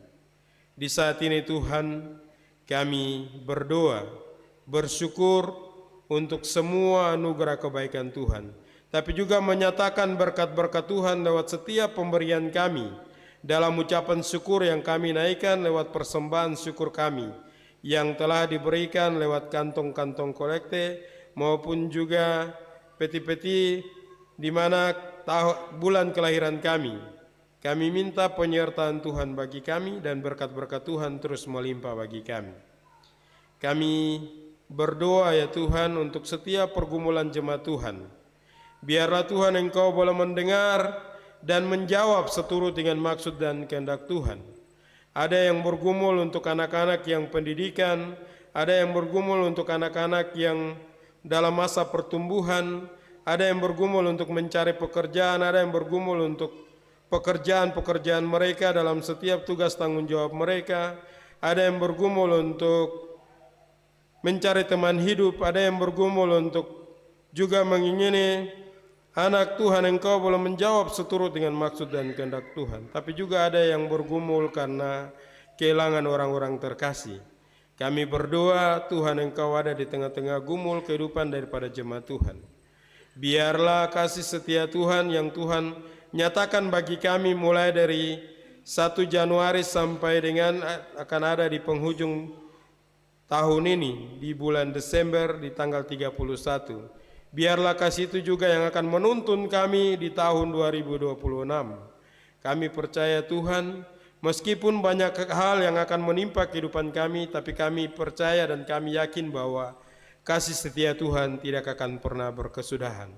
Di saat ini Tuhan, kami berdoa, bersyukur untuk semua anugerah kebaikan Tuhan, tapi juga menyatakan berkat-berkat Tuhan lewat setiap pemberian kami, dalam ucapan syukur yang kami naikkan lewat persembahan syukur kami, yang telah diberikan lewat kantong-kantong kolekte, maupun juga peti-peti di mana bulan kelahiran kami. Kami minta penyertaan Tuhan bagi kami dan berkat-berkat Tuhan terus melimpah bagi kami. Kami berdoa ya Tuhan untuk setiap pergumulan jemaat Tuhan. Biarlah Tuhan Engkau boleh mendengar dan menjawab seturut dengan maksud dan kehendak Tuhan. Ada yang bergumul untuk anak-anak yang pendidikan, ada yang bergumul untuk anak-anak yang dalam masa pertumbuhan, ada yang bergumul untuk mencari pekerjaan, ada yang bergumul untuk pekerjaan-pekerjaan mereka dalam setiap tugas tanggung jawab mereka, ada yang bergumul untuk mencari teman hidup, ada yang bergumul untuk juga mengingini anak Tuhan. Engkau boleh menjawab seturut dengan maksud dan kehendak Tuhan. Tapi juga ada yang bergumul karena kehilangan orang-orang terkasih. Kami berdoa Tuhan Engkau ada di tengah-tengah gumul kehidupan daripada jemaat Tuhan. Biarlah kasih setia Tuhan yang Tuhan nyatakan bagi kami mulai dari 1 Januari sampai dengan akan ada di penghujung tahun ini, di bulan Desember di tanggal 31. Biarlah kasih itu juga yang akan menuntun kami di tahun 2026. Kami percaya Tuhan, meskipun banyak hal yang akan menimpa kehidupan kami, tapi kami percaya dan kami yakin bahwa kasih setia Tuhan tidak akan pernah berkesudahan.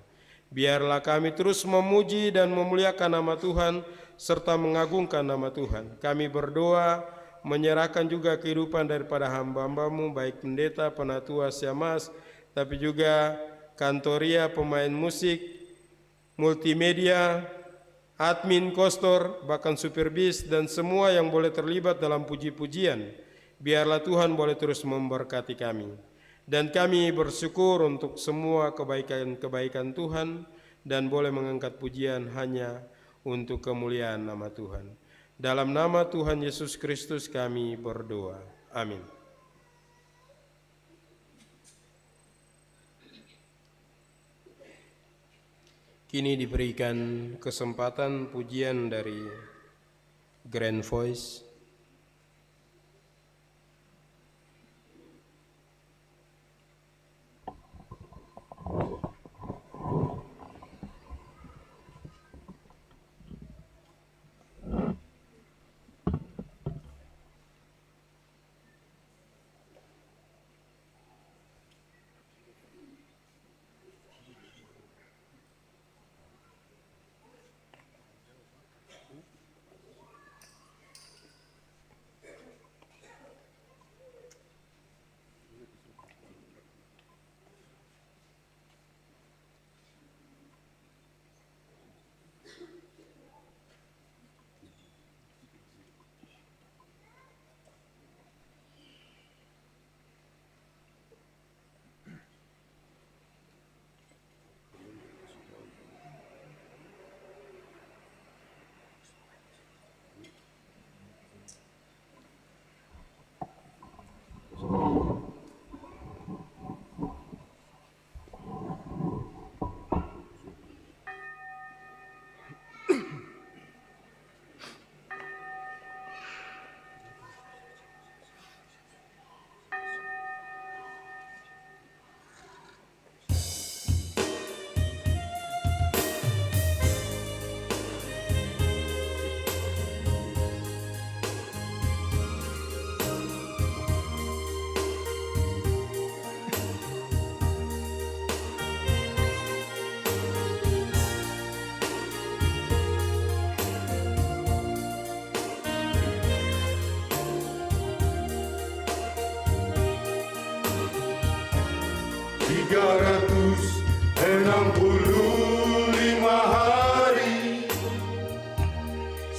Biarlah kami terus memuji dan memuliakan nama Tuhan, serta mengagungkan nama Tuhan. Kami berdoa, menyerahkan juga kehidupan daripada hamba-hambamu, baik pendeta, penatua, siamas, tapi juga kantoria, pemain musik, multimedia, admin, kostor, bahkan supir bis, dan semua yang boleh terlibat dalam puji-pujian. Biarlah Tuhan boleh terus memberkati kami. Dan kami bersyukur untuk semua kebaikan-kebaikan Tuhan, dan boleh mengangkat pujian hanya untuk kemuliaan nama Tuhan. Dalam nama Tuhan Yesus Kristus kami berdoa. Amin. Kini diberikan kesempatan pujian dari Grand Voice.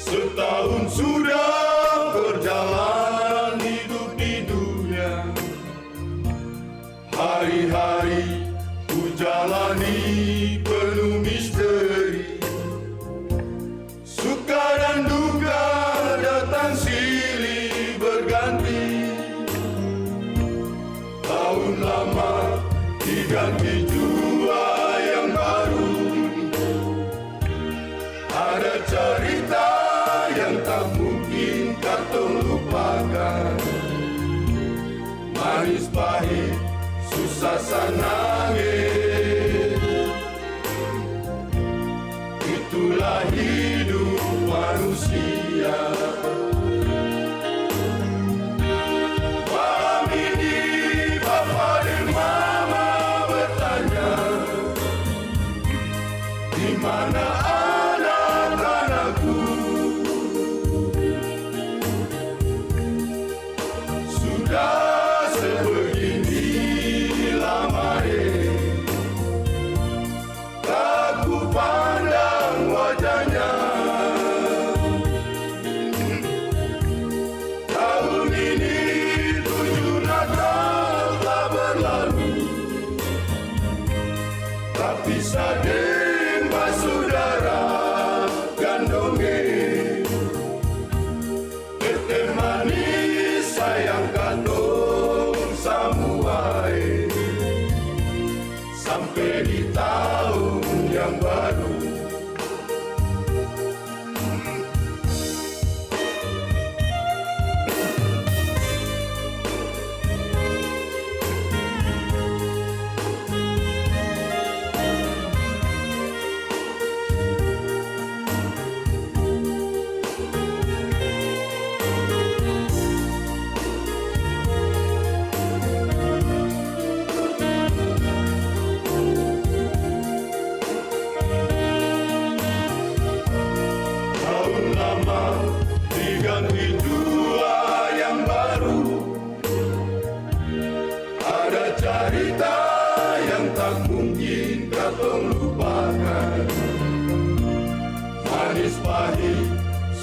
Setahun sudah berjalan hidup di dunia. Hari-hari ku jalani penuh misteri. Suka dan duka datang silih berganti. Tahun lama diganti jua yang baru. Ada cerita yang tak mungkin kau lupakan. Manis pahit, susah senangnya. Itulah hidup manusia. Malam ini berlalu, tapi sadeng saudara gandonge, tete manis sayang katong samuai, sampai di tahun yang baru.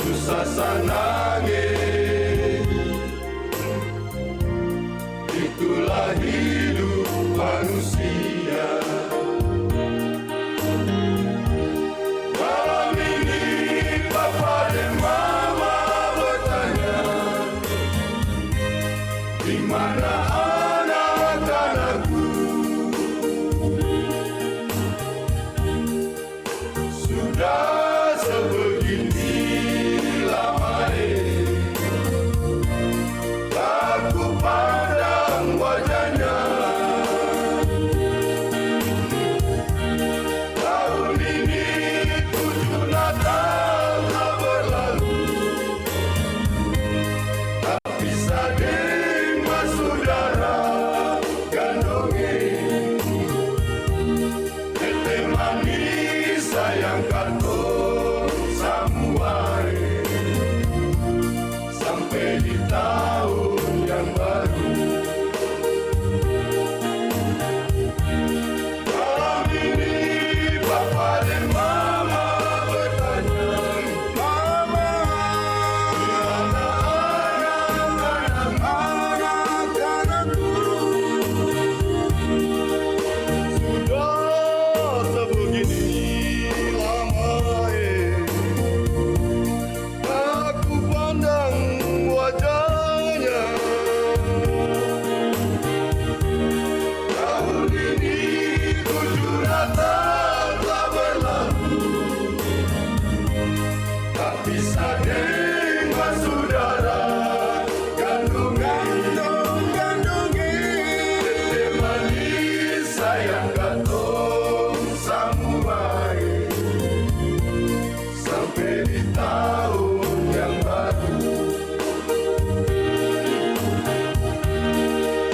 Susah sanange, itulah hidup manusia. Malam ini papa dan mama bertanya, di mana anak-anakku? Sudah sebegini aku pandang wajahnya. Tahun ini 7 Natal telah berlalu, tapi sadeng saudara gandonge, tete manis sayang katong samuai, sampai di tahun yang baru. Malam ini papa dan mama bertanya, mama, anak-anakku? Sudah sebegini lama aku pandang wajahnya. Tahun ini 7 Natal telah berlalu, tapi sadeng saudara gandonge, tete manis sayang katong samuai, sampai di tahun yang baru.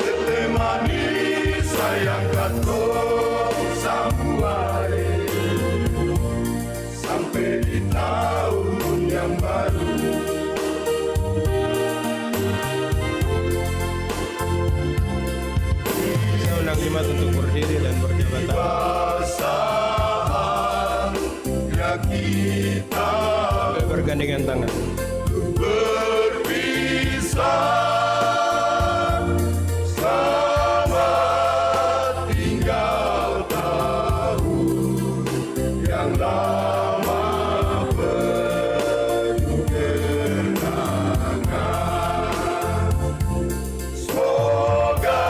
Tete manis sayang katong samuai, sampai di tahun yang baru. Saya undang jemaat untuk berdiri dan berjabat tangan. Saatnya kita Bergandengan tangan. berpisah, selamat tinggal tahun yang lama penuh kenangan. Semoga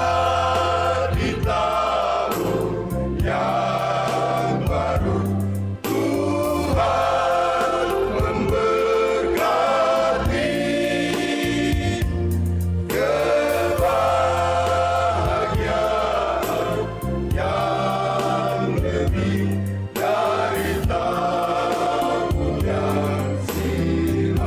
di tahun yang baru Tuhan memberkati kebahagiaan yang lebih dari tahun yang silam.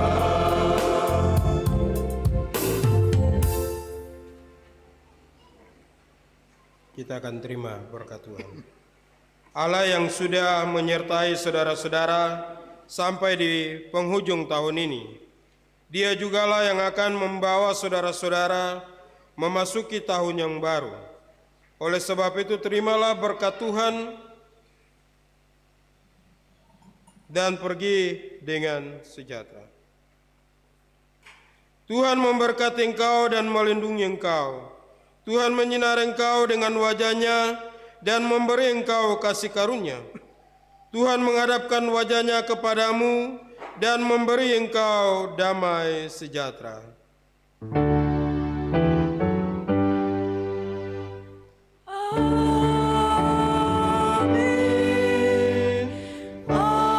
Kita akan terima berkat Tuhan. Allah yang sudah menyertai saudara-saudara sampai di penghujung tahun ini, Dia jugalah yang akan membawa saudara-saudara memasuki tahun yang baru. Oleh sebab itu, terimalah berkat Tuhan dan pergi dengan sejahtera. Tuhan memberkati engkau dan melindungi engkau. Tuhan menyinari engkau dengan wajah-Nya dan memberi engkau kasih karunia. Tuhan menghadapkan wajah-Nya kepadamu dan memberi engkau damai sejahtera. Amin. Amin.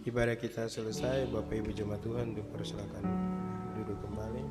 Ibadah kita selesai, Bapak Ibu jemaat Tuhan dipersilakan duduk kembali.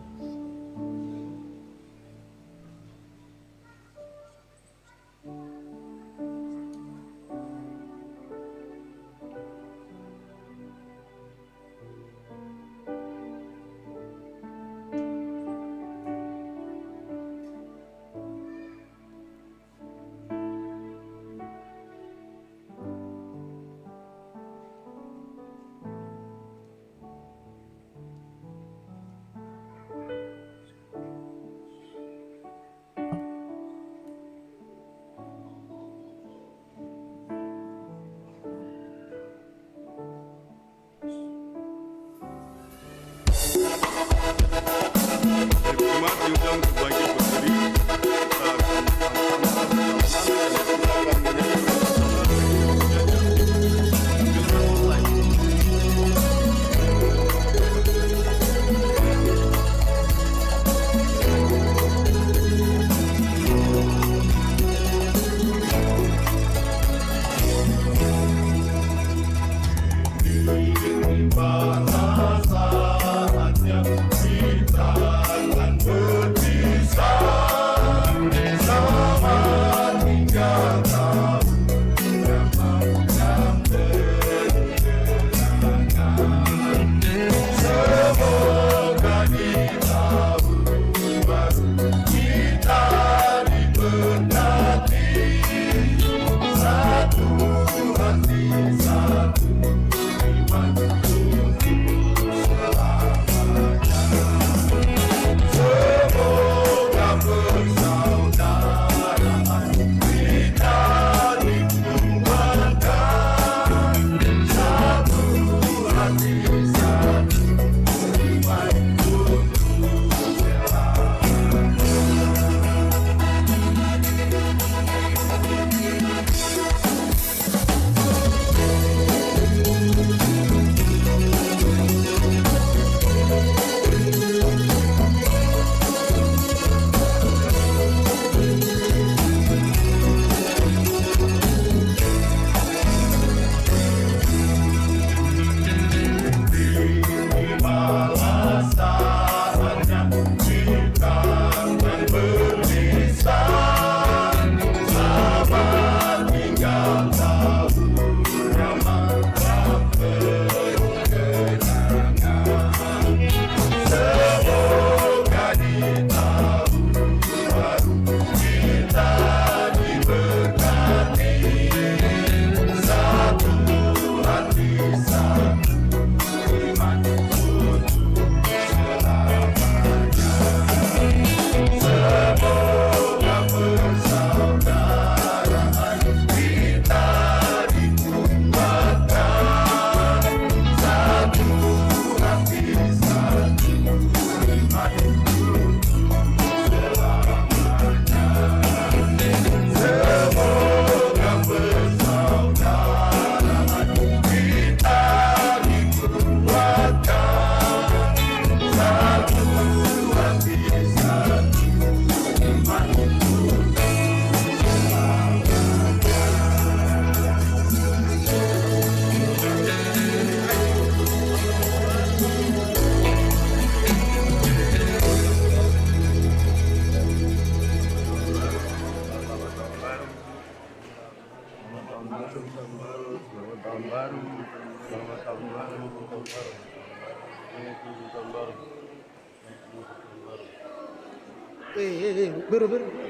Jemaat diundang untuk bangkit berdiri. Baru.